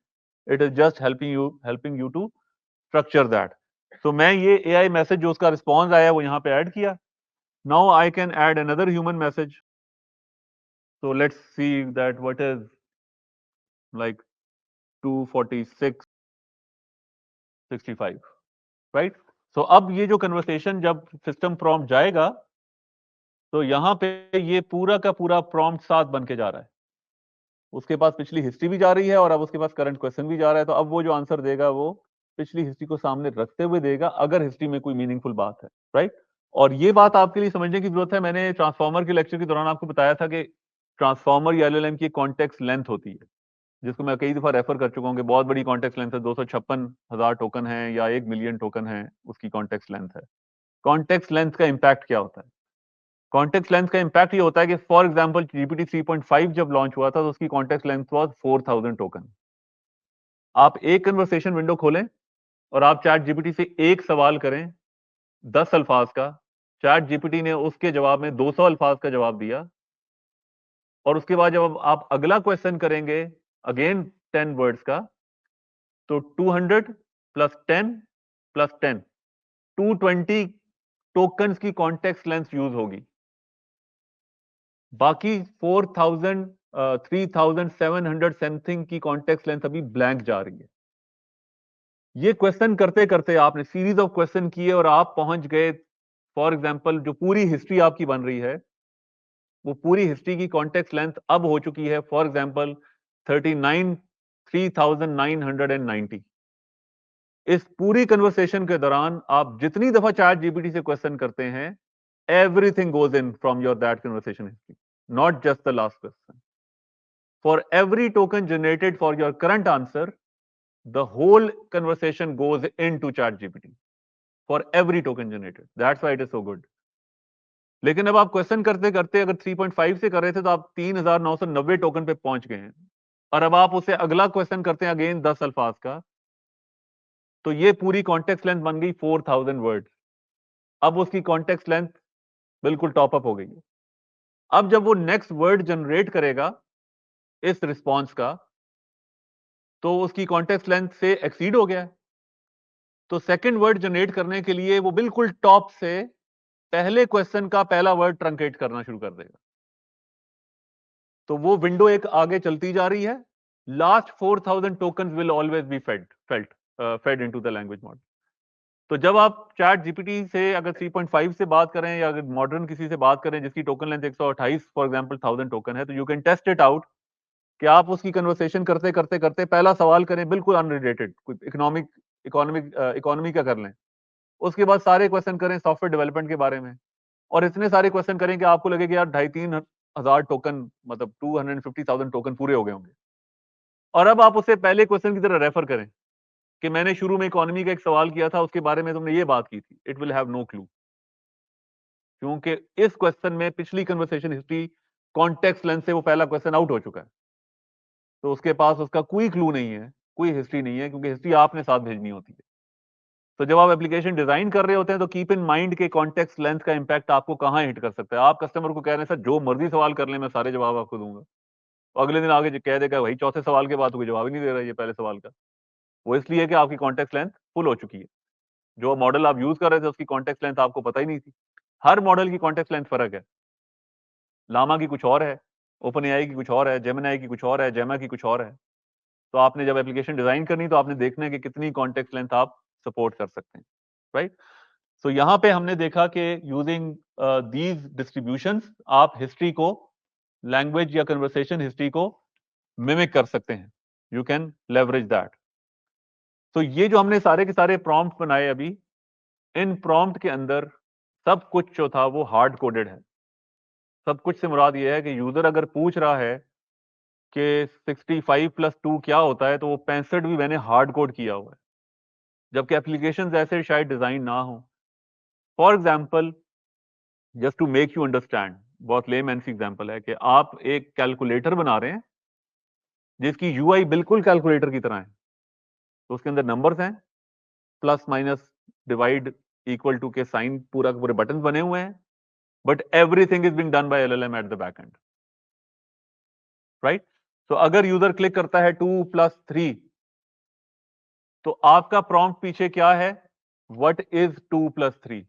it is just helping you to structure that. तो मैं ये एआई मैसेज जो उसका रिस्पॉन्स आया वो यहाँ पे ऐड किया। Now I can add another human message. So let's see that what is like 246 65, right? So अब ये जो कन्वर्सेशन जब सिस्टम प्रॉम्प्ट जाएगा, तो यहाँ पे ये पूरा का पूरा प्रॉम्प्ट साथ बन के जा रहा है, उसके पास पिछली हिस्ट्री भी जा रही है और अब उसके पास करंट क्वेश्चन भी जा रहा है। तो अब वो जो आंसर देगा वो पिछली हिस्ट्री को सामने रखते हुए देगा, अगर हिस्ट्री में कोई मीनिंगफुल बात है, राइट। और ये बात आपके लिए समझने की जरूरत है, मैंने ट्रांसफॉर्मर के लेक्चर के दौरान आपको बताया था कि ट्रांसफॉर्मर या एलएलएम की कॉन्टेक्स्ट लेंथ होती है, जिसको मैं कई दफा रेफर कर चुका हूँ कि बहुत बड़ी कॉन्टेक्स्ट लेंथ है, 256,000 टोकन है या 1 मिलियन टोकन है, उसकी कॉन्टेक्स्ट लेंथ है। कॉन्टेक्स्ट लेंथ का इंपैक्ट क्या होता है? कॉन्टेक्स्ट लेंथ का इंपैक्ट ये होता है कि फॉर एग्जांपल जीपीटी 3.5 जब लॉन्च हुआ था तो उसकी कॉन्टेक्स्ट लेंथ वाज 4000 टोकन। आप एक कन्वर्सेशन विंडो खोलें और आप चैट जीपीटी से एक सवाल करें 10 अल्फाज का, चैट जीपीटी ने उसके जवाब में 200 अल्फाज का जवाब दिया, और उसके बाद जब आप अगला क्वेश्चन करेंगे अगेन 10 वर्ड्स का, तो 200 + 10 + 10 220 टोकन्स की कॉन्टेक्स्ट लेंथ यूज होगी। बाकी 4000 3700 समथिंग की कॉन्टेक्स्ट लेंथ अभी ब्लैंक जा रही है। ये क्वेश्चन करते करते आपने सीरीज ऑफ क्वेश्चन किए और आप पहुंच गए, फॉर एग्जांपल जो पूरी हिस्ट्री आपकी बन रही है, वो पूरी हिस्ट्री की कॉन्टेक्स्ट लेंथ अब हो चुकी है फॉर एग्जांपल 39,990। इस पूरी कन्वर्सेशन के दौरान आप जितनी दफा चैट जीपीटी से क्वेश्चन करते हैं, everything goes in from your that conversation history, not just the last question. For every token generated for your current answer, the whole conversation goes into ChatGPT. For every token generated. That's why it is so good. लेकिन अब आप question करते करते अगर 3.5 से कर रहे थे तो आप 3990 टोकन पे पहुंच गए हैं, और अब आप उसे अगला क्वेश्चन करते हैं अगेन 10 अल्फाज का, तो ये पूरी कॉन्टेक्स्ट लेंथ बन गई 4000 वर्ड। अब उसकी कॉन्टेक्स्ट लेंथ बिल्कुल टॉप अप हो गई है। अब जब वो नेक्स्ट वर्ड जनरेट करेगा इस रिस्पॉन्स का, तो उसकी कॉन्टेक्स्ट लेंथ से एक्सीड हो गया है। तो सेकंड वर्ड जनरेट करने के लिए वो बिल्कुल टॉप से पहले क्वेश्चन का पहला वर्ड ट्रंकेट करना शुरू कर देगा। तो वो विंडो एक आगे चलती जा रही है। Last 4000 token will always be fed into the language model. तो जब आप चैट जीपीटी से अगर 3.5 से बात करें या अगर मॉडर्न किसी से बात करें जिसकी token length 128 for example 1000 token है, तो you can test it out कि आप उसकी कन्वर्सेशन करते करते करते पहला सवाल करें बिल्कुल अनरिलेटेड, कोई इकोनॉमी का कर लें, उसके बाद सारे क्वेश्चन करें सॉफ्टवेयर डेवलपमेंट के बारे में, और इतने सारे क्वेश्चन करें कि आपको लगे कि यार 2,500-3,000 टोकन, मतलब 250,000 टोकन पूरे हो गए होंगे। और अब आप उससे पहले क्वेश्चन की तरह रेफर करें कि मैंने शुरू में इकोनॉमी का एक सवाल किया था, उसके बारे में तुमने ये बात की थी, it will have no clue, क्योंकि इस क्वेश्चन में पिछली कन्वर्सेशन हिस्ट्री कॉन्टेक्स्ट लेंस से वो पहला क्वेश्चन आउट हो चुका है, तो उसके पास उसका कोई क्लू नहीं है, कोई हिस्ट्री नहीं है, क्योंकि हिस्ट्री आपने साथ भेजनी होती है। तो जब आप एप्लीकेशन डिजाइन कर रहे होते हैं तो कीप इन माइंड के कॉन्टेक्स्ट लेंथ का इंपैक्ट आपको कहां हिट कर सकता है। आप कस्टमर को कह रहे हैं सर जो मर्जी सवाल कर ले, मैं सारे जवाब आपको दूंगा, तो अगले दिन आगे कह देगा भाई चौथे सवाल के बाद कोई जवाब ही नहीं दे रहा है ये पहले सवाल का। वो इसलिए कि आपकी कॉन्टेक्स्ट लेंथ फुल हो चुकी है, जो मॉडल आप यूज कर रहे थे उसकी कॉन्टेक्स्ट लेंथ आपको पता ही नहीं थी। हर मॉडल की कॉन्टेक्स्ट लेंथ फर्क है, लामा की कुछ और है, ओपन एआई की कुछ और है, जेमिनाई की कुछ और है, जेमा की कुछ और है। तो आपने जब एप्लीकेशन डिजाइन करनी तो आपने देखना है कि कितनी कॉन्टेक्स्ट लेंथ आप सपोर्ट कर सकते हैं, राइट। सो यहां पे हमने देखा कि यूजिंग दीज डिस्ट्रीब्यूशंस आप हिस्ट्री को, लैंग्वेज या कन्वर्सेशन हिस्ट्री को मिमिक कर सकते हैं, यू कैन लेवरेज दैट। तो ये जो हमने सारे के सारे प्रॉम्प्ट बनाए अभी, इन प्रॉम्प्ट के अंदर सब कुछ जो था वो हार्ड कोडेड है। सब कुछ से मुराद ये है कि यूजर अगर पूछ रहा है कि 65+2 क्या होता है, तो वो 65 भी मैंने हार्ड कोड किया हुआ है, जबकि एप्लीकेशन ऐसे शायद डिजाइन ना हो। For example, just to make you understand, बहुत लेमैन सी एग्जांपल है कि आप एक कैलकुलेटर बना रहे हैं जिसकी यूआई बिल्कुल कैलकुलेटर की तरह है, तो उसके अंदर नंबर्स हैं, plus minus divide equal to के साइन पूरा के पूरे बटन बने हुए हैं, but everything is being done by LLM at the back end, right. तो अगर यूजर क्लिक करता है 2+3, तो आपका प्रॉम्प्ट पीछे क्या है, व्हाट इज 2+3,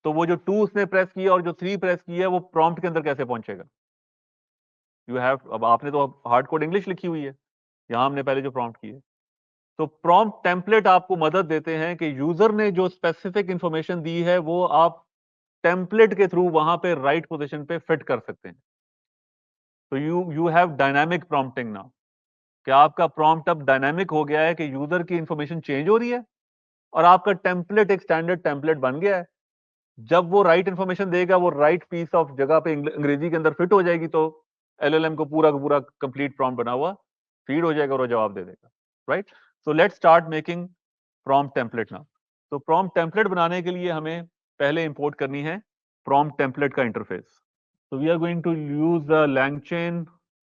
तो वो जो 2 उसने प्रेस किया और जो 3 प्रेस किया है वो प्रॉम्प्ट के अंदर कैसे पहुंचेगा। यू हैव, अब आपने तो हार्ड कोड इंग्लिश लिखी हुई है, यहां हमने पहले जो प्रॉम्प्ट की है। तो प्रॉम्प्ट टेम्पलेट आपको मदद देते हैं कि यूजर ने जो स्पेसिफिक इंफॉर्मेशन दी है वो आप टेम्पलेट के थ्रू वहां पे राइट पोजीशन पे फिट कर सकते हैं। तो you have dynamic prompting now, कि आपका प्रॉम्प्ट अब डायनामिक हो गया है कि यूजर की इंफॉर्मेशन चेंज हो रही है और आपका टेम्पलेट एक स्टैंडर्ड टेम्पलेट बन गया है। जब वो राइट इंफॉर्मेशन देगा वो राइट पीस ऑफ जगह पे अंग्रेजी के अंदर फिट हो जाएगी, तो एलएलएम को पूरा का पूरा कंप्लीट प्रॉम्प्ट बना हुआ फीड हो जाएगा और वो जवाब दे देगा, right. So let's start making prompt template now. तो प्रॉम्प्ट टेम्पलेट बनाने के लिए हमें पहले इंपोर्ट करनी है प्रॉम्प्ट टेम्पलेट का इंटरफेस। तो we are going to use the LangChain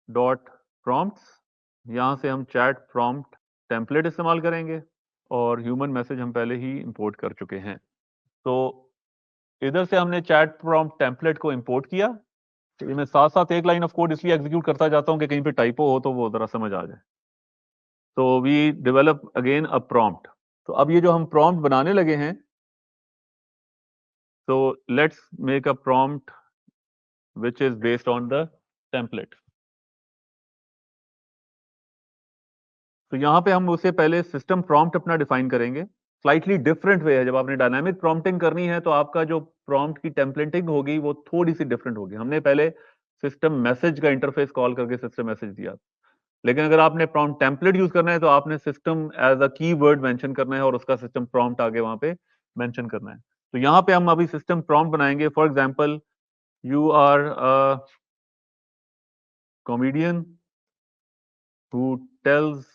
dot prompts. यहां से हम चैट प्रॉम्प्ट टेम्पलेट इस्तेमाल करेंगे, और ह्यूमन मैसेज हम पहले ही इंपोर्ट कर चुके हैं। तो इधर से हमने चैट प्रॉम्प्ट टेम्पलेट को इंपोर्ट किया। तो मैं साथ साथ एक लाइन ऑफ कोड इसलिए एग्जीक्यूट करता जाता हूं कि कहीं पे टाइपो हो तो वो जरा समझ आ जाए। तो we develop again a prompt. तो अब ये जो हम प्रॉम्प्ट बनाने लगे हैं, तो let's make a prompt which is based on the template। तो यहां पे हम उससे पहले सिस्टम प्रॉम्प्ट अपना डिफाइन करेंगे। स्लाइटली डिफरेंट वे है, जब आपने डायनामिक प्रॉम्प्टिंग करनी है तो आपका जो प्रॉम्प्ट की टेम्पलेटिंग होगी वो थोड़ी सी डिफरेंट होगी। हमने पहले सिस्टम मैसेज का इंटरफेस कॉल करके सिस्टम मैसेज दिया, लेकिन अगर आपने प्रॉम्प्ट टेम्पलेट यूज करना है तो आपने system as a keyword mention करना है और उसका सिस्टम प्रॉम्प्ट आगे वहां पे मेंशन करना है। तो यहाँ पे हम अभी सिस्टम प्रॉम्प्ट बनाएंगे। For example, you are a comedian who tells,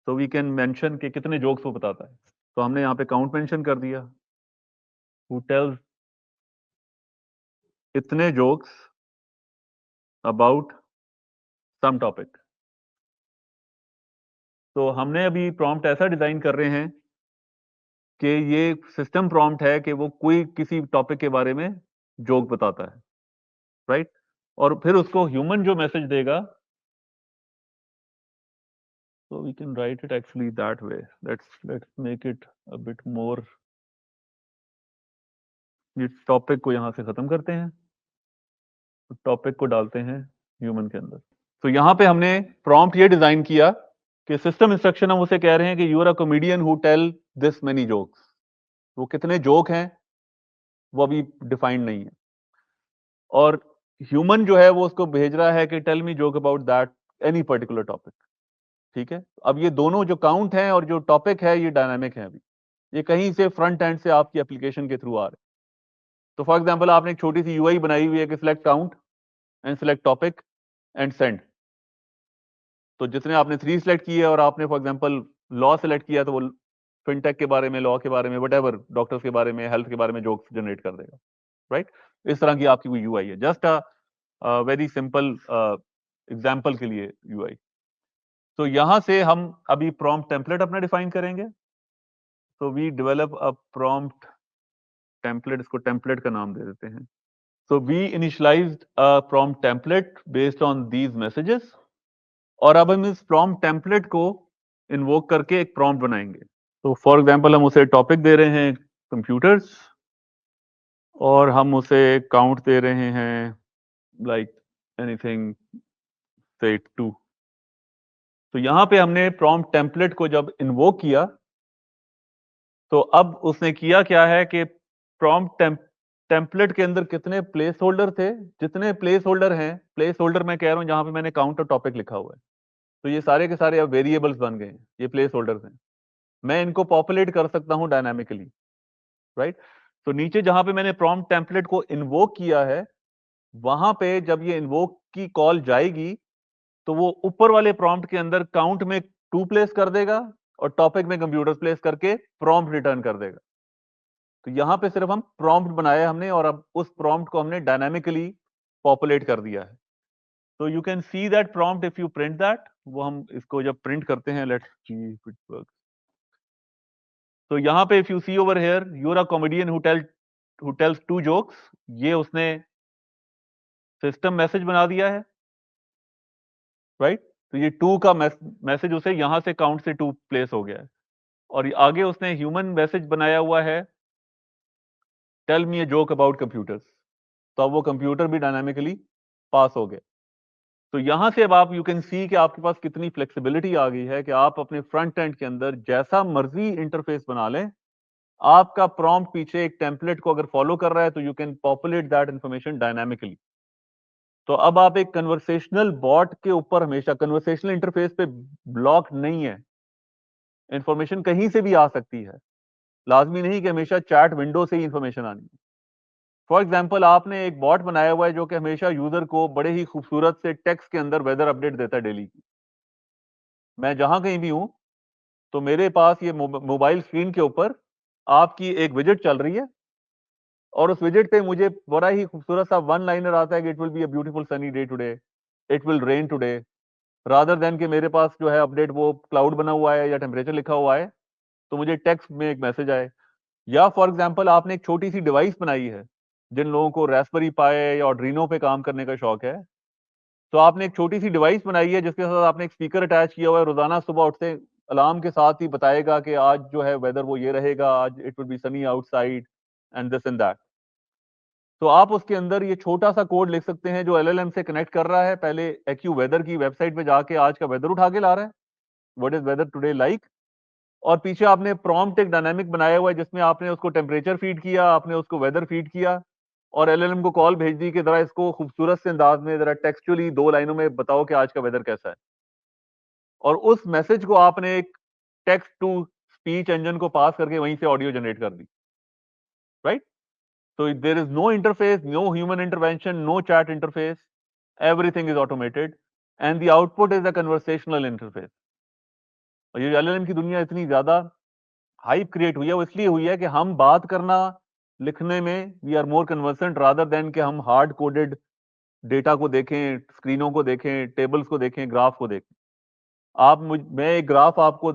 तो वी कैन मेंशन कि कितने जोक्स वो बताता है। तो हमने यहाँ पे काउंट मेंशन कर दिया, हु टेल्स इतने जोक्स अबाउट सम टॉपिक। तो हमने अभी प्रॉम्प्ट ऐसा डिजाइन कर रहे हैं कि ये सिस्टम प्रॉम्प्ट है कि वो कोई किसी टॉपिक के बारे में जोक बताता है, राइट। और फिर उसको ह्यूमन जो मैसेज देगा, so we can write it actually that way। let's make it a bit more। ये टॉपिक को यहाँ से खत्म करते हैं, टॉपिक को डालते हैं ह्यूमन के अंदर। तो यहाँ पे हमने प्रॉम्प्ट ये डिजाइन किया कि सिस्टम इंस्ट्रक्शन हम उसे कह रहे हैं कि you are a comedian who tell this many jokes. वो कितने जोक हैं वो अभी डिफाइंड नहीं है, और ह्यूमन जो है वो उसको भेज रहा है कि tell me joke about that any particular topic. ठीक है, अब ये दोनों जो काउंट है और जो टॉपिक है ये डायनामिक है, अभी ये कहीं से फ्रंट एंड से आपकी एप्लीकेशन के थ्रू आ रहे हैं। तो फॉर एग्जांपल आपने एक छोटी सी यूआई बनाई हुई है कि select count and select topic and send. तो जितने आपने 3 सिलेक्ट किए और आपने फॉर एग्जांपल लॉ सिलेक्ट किया तो वो फिनटेक के बारे में, लॉ के बारे में, व्हाटएवर, डॉक्टर्स के बारे में, हेल्थ के बारे में जोक्स जनरेट कर देगा, राइट? इस तरह की आपकी कोई यूआई है, just a very simple example के लिए यूआई। तो यहां से हम अभी प्रॉम्प्ट टेम्पलेट अपना डिफाइन करेंगे। तो we develop a prompt template, इसको टेम्पलेट का नाम दे देते हैं। So we initialized a prompt template based on these messages, और अब हम इस prompt template को invoke करके एक prompt बनाएंगे। तो for example हम उसे topic दे रहे हैं computers, और हम उसे count दे रहे हैं like anything say 2। तो यहाँ पे हमने prompt template को जब invoke किया तो अब उसने किया क्या है कि prompt टेम्पलेट के अंदर कितने प्लेस होल्डर थे, जितने प्लेस होल्डर हैं, प्लेस होल्डर मैं कह रहा हूं जहां पे मैंने काउंट और टॉपिक लिखा हुआ है, तो ये सारे के सारे अब वेरिएबल्स बन गए हैं, ये प्लेस होल्डर्स हैं। मैं इनको पॉपुलेट कर सकता हूं डायनामिकली, राइट? तो नीचे जहां पे मैंने प्रॉम्प्ट टेम्पलेट को इन्वोक किया है, वहां पे जब ये इन्वोक की कॉल जाएगी तो वो ऊपर वाले प्रॉम्प्ट के अंदर काउंट में 2 प्लेस कर देगा और टॉपिक में कंप्यूटर प्लेस करके प्रॉम्प्ट रिटर्न कर देगा। तो यहां पे सिर्फ हम प्रॉम्प्ट बनाया हमने, और अब उस प्रॉम्प्ट को हमने डायनामिकली पॉपुलेट कर दिया है। तो you can see that prompt if you print that, वो हम इसको जब प्रिंट करते हैं, let's see if it works. तो यहाँ पे if you see over here, you are a comedian who tells 2 jokes, ये उसने सिस्टम मैसेज बना दिया है, राइट? तो ये 2 का मैसेज उसे यहां से काउंट से 2 प्लेस हो गया है। और आगे उसने ह्यूमन मैसेज बनाया हुआ है, tell me a joke about computers. तो अब वो कंप्यूटर भी डायनामिकली पास हो गया। तो यहां से अब आप यू कैन सी कि आपके पास कितनी फ्लेक्सिबिलिटी आ गई है कि आप अपने फ्रंट एंड के अंदर जैसा मर्जी इंटरफेस बना लें। आपका प्रॉम्प्ट पीछे एक टेम्पलेट को अगर फॉलो कर रहा है तो you can populate that information dynamically. तो अब आप एक कन्वर्सेशनल बॉट के ऊपर, हमेशा कन्वर्सेशनल इंटरफेस पे ब्लॉक नहीं है, इंफॉर्मेशन कहीं से भी आ सकती है, लाजमी नहीं कि हमेशा चैट विंडो से ही इंफॉर्मेशन आनी है। फॉर एग्जाम्पल आपने एक बॉट बनाया हुआ है जो कि हमेशा यूजर को बड़े ही खूबसूरत से टेक्स्ट के अंदर वेदर अपडेट देता है डेली की। मैं जहां कहीं भी हूं तो मेरे पास ये मोबाइल स्क्रीन के ऊपर आपकी एक विजिट चल रही है, और उस विजिट पे मुझे बड़ा ही खूबसूरत सा वन लाइनर आता है कि it will be a beautiful sunny day today, it will rain today, rather than कि मेरे पास जो है अपडेट वो क्लाउड बना हुआ है या टेम्परेचर लिखा हुआ है, तो मुझे टेक्स्ट में एक मैसेज आए। या फॉर एग्जाम्पल आपने एक छोटी सी डिवाइस बनाई है, जिन लोगों को रास्पबेरी पाई या आर्डिनो पे काम करने का शौक है, तो आपने एक छोटी सी डिवाइस बनाई है जिसके साथ आपने एक स्पीकर अटैच किया हुआ है, रोजाना सुबह उठते अलार्म के साथ ही बताएगा कि आज जो है वेदर वो ये रहेगा, आज it will be Sunny outside and this and that. तो आप उसके अंदर ये छोटा सा कोड लिख सकते हैं जो एलएलएम से कनेक्ट कर रहा है, पहले एक्यू वेदर की वेबसाइट पे जाके आज का वेदर उठा के ला रहा है, what is whether today like, और पीछे आपने प्रॉम्प्ट एक डायनामिक बनाया हुआ है जिसमें आपने उसको टेम्परेचर फीड किया, आपने उसको वेदर फीड किया, और एलएलएम को कॉल भेज दी कि जरा इसको खूबसूरत से अंदाज में जरा टेक्सचुअली 2 लाइनों में बताओ कि आज का वेदर कैसा है। और उस मैसेज को आपने एक टेक्स्ट टू स्पीच इंजन को पास करके वहीं से ऑडियो जनरेट कर दी, right? So there is no interface, no human intervention, no chat interface. Everything is automated, and the output is a conversational interface. और ये एलएलएम की दुनिया इतनी ज्यादा हाइप क्रिएट हुई है, वो इसलिए हुई है कि हम बात करना, लिखने में we are more conversant rather than कि हम हार्ड कोडेड डेटा को देखें, स्क्रीनों को देखें, टेबल्स को देखें, ग्राफ को देखें। मैं एक ग्राफ आपको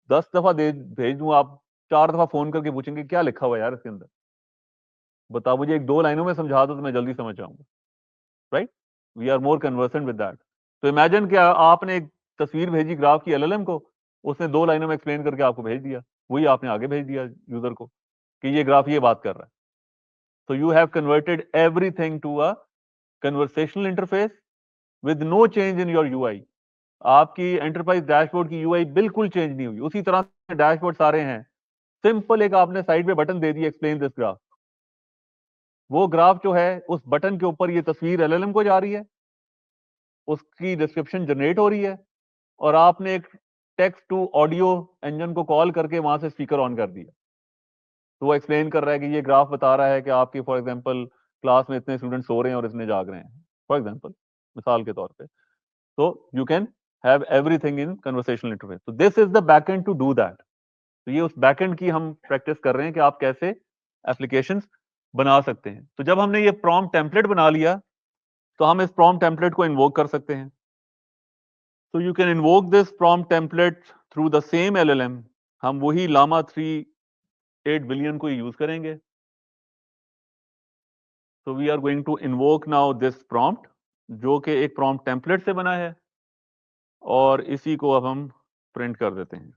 10 दफा भेज दूं, आप 4 दफा फोन करके पूछेंगे क्या लिखा हुआ है यार इसके अंदर, बताओ मुझे एक 2 लाइनों में समझा दो तो मैं जल्दी समझ जाऊंगा, right? We are more conversant with that. तो इमेजिन कि आपने एक तस्वीर भेजी ग्राफ की एलएलएम को, उसने 2 लाइनों में एक्सप्लेन करके आपको भेज दिया, वही आपने आगे भेज दिया यूजर को कि ये ग्राफ ये बात कर रहा है। तो you have converted everything to a conversational interface with no change in your UI. आपकी एंटरप्राइज डैशबोर्ड की यूआई बिल्कुल चेंज नहीं हुई, उसी तरह से डैशबोर्ड सारे हैं। सिंपल एक आपने साइड पे बटन दे दिया, एक्सप्लेन दिस ग्राफ। वो ग्राफ जो है उस बटन के ऊपर ये तस्वीर एलएलएम को जा रही है, उसकी डिस्क्रिप्शन जनरेट हो रही है, और आपने एक टेक्स्ट टू ऑडियो इंजन को कॉल करके वहां से स्पीकर ऑन कर दिया, तो वो एक्सप्लेन कर रहा है कि ये ग्राफ बता रहा है कि आपकी फॉर एग्जांपल क्लास में इतने स्टूडेंट सो रहे हैं और इतने जाग रहे हैं, फॉर एग्जांपल, मिसाल के तौर पे। तो you can have everything in conversational interface. तो this is the backend to do that. तो ये उस बैकएंड की हम प्रैक्टिस कर रहे हैं कि आप कैसे एप्लीकेशंस बना सकते हैं। तो जब हमने ये प्रॉम्प्ट टेम्पलेट बना लिया, तो हम इस प्रॉम्प्ट टेम्पलेट को इन्वोक कर सकते हैं। So you can invoke this prompt template through the same LLM. हम वही llama 3 8 billion को यूज करेंगे। So we are going to invoke now this prompt, जो कि एक prompt template से बना है, और इसी को अब हम प्रिंट कर देते हैं,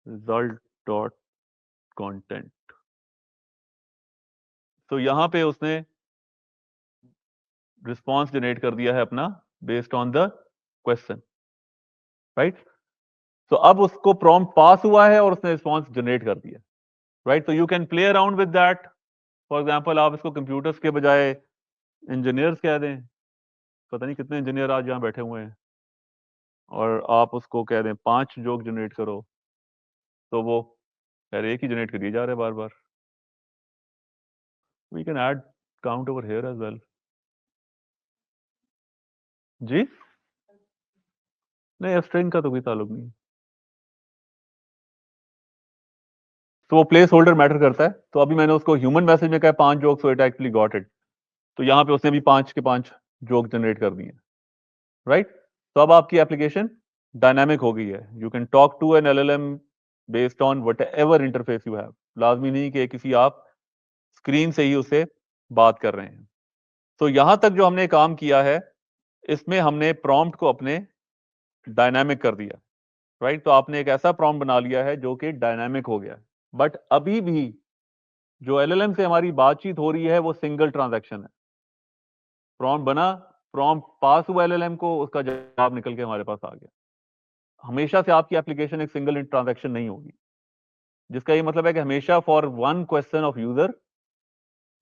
result.content। तो यहां पे उसने रिस्पॉन्स जनरेट कर दिया है अपना based on the question, right. तो अब उसको प्रॉम्प्ट पास हुआ है और उसने रिस्पॉन्स जनरेट कर दिया, राइट। तो you can play around with that. For example, आप इसको कंप्यूटर्स के बजाय इंजीनियर्स कह दें, पता नहीं कितने इंजीनियर आज यहाँ बैठे हुए हैं, और आप उसको कह दें 5 जोक जनरेट करो, तो वो यार एक ही जनरेट करिए जा रहे बार बार। We can add count over here as well. जी नहीं, स्ट्रिंग का तो कोई ताल्लुक नहीं। तो वो प्लेस होल्डर मैटर करता है। तो अभी मैंने उसको ह्यूमन मैसेज में कहा 5 joke, so it actually got it. तो यहाँ पे उसने भी 5 के 5 जोक जनरेट कर दिए, राइट। तो अब आपकी एप्लीकेशन डायनामिक हो गई है। You can talk to an LLM based on whatever interface you have. लाजमी नहीं कि किसी आप स्क्रीन से ही उससे बात कर रहे हैं। तो यहां तक जो हमने काम किया है, इसमें हमने प्रॉम्प्ट को अपने डायनामिक कर दिया, राइट। तो आपने एक ऐसा प्रॉम्प्ट बना लिया है जो कि डायनामिक हो गया। बट अभी भी जो LLM से हमारी बातचीत हो रही है वो सिंगल ट्रांजैक्शन है। प्रॉम्प्ट बना, प्रॉम्प्ट पास हुआ LLM को, उसका जवाब निकल के हमारे पास आ गया। हमेशा से आपकी एप्लीकेशन एक सिंगल ट्रांजैक्शन नहीं होगी, जिसका ये मतलब है कि हमेशा for one question of user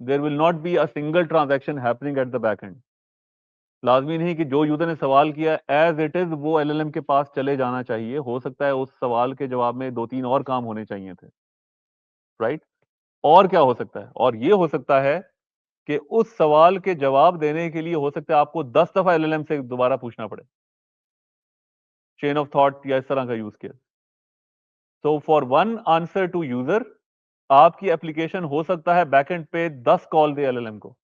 there will not be a single transaction happening at the back end. लाजमी नहीं कि जो यूजर ने सवाल किया एज इट इज वो LLM के पास चले जाना चाहिए। हो सकता है उस सवाल के जवाब में 2-3 और काम होने चाहिए थे, राइट। और क्या हो सकता है, और ये हो सकता है कि उस सवाल के जवाब देने के लिए हो सकता है आपको 10 दफा LLM से दोबारा पूछना पड़े, चेन ऑफ थॉट या इस तरह का use case. So for one answer to user, आपकी एप्लीकेशन हो सकता है बैकएंड पे 10 कॉल दे LLM को,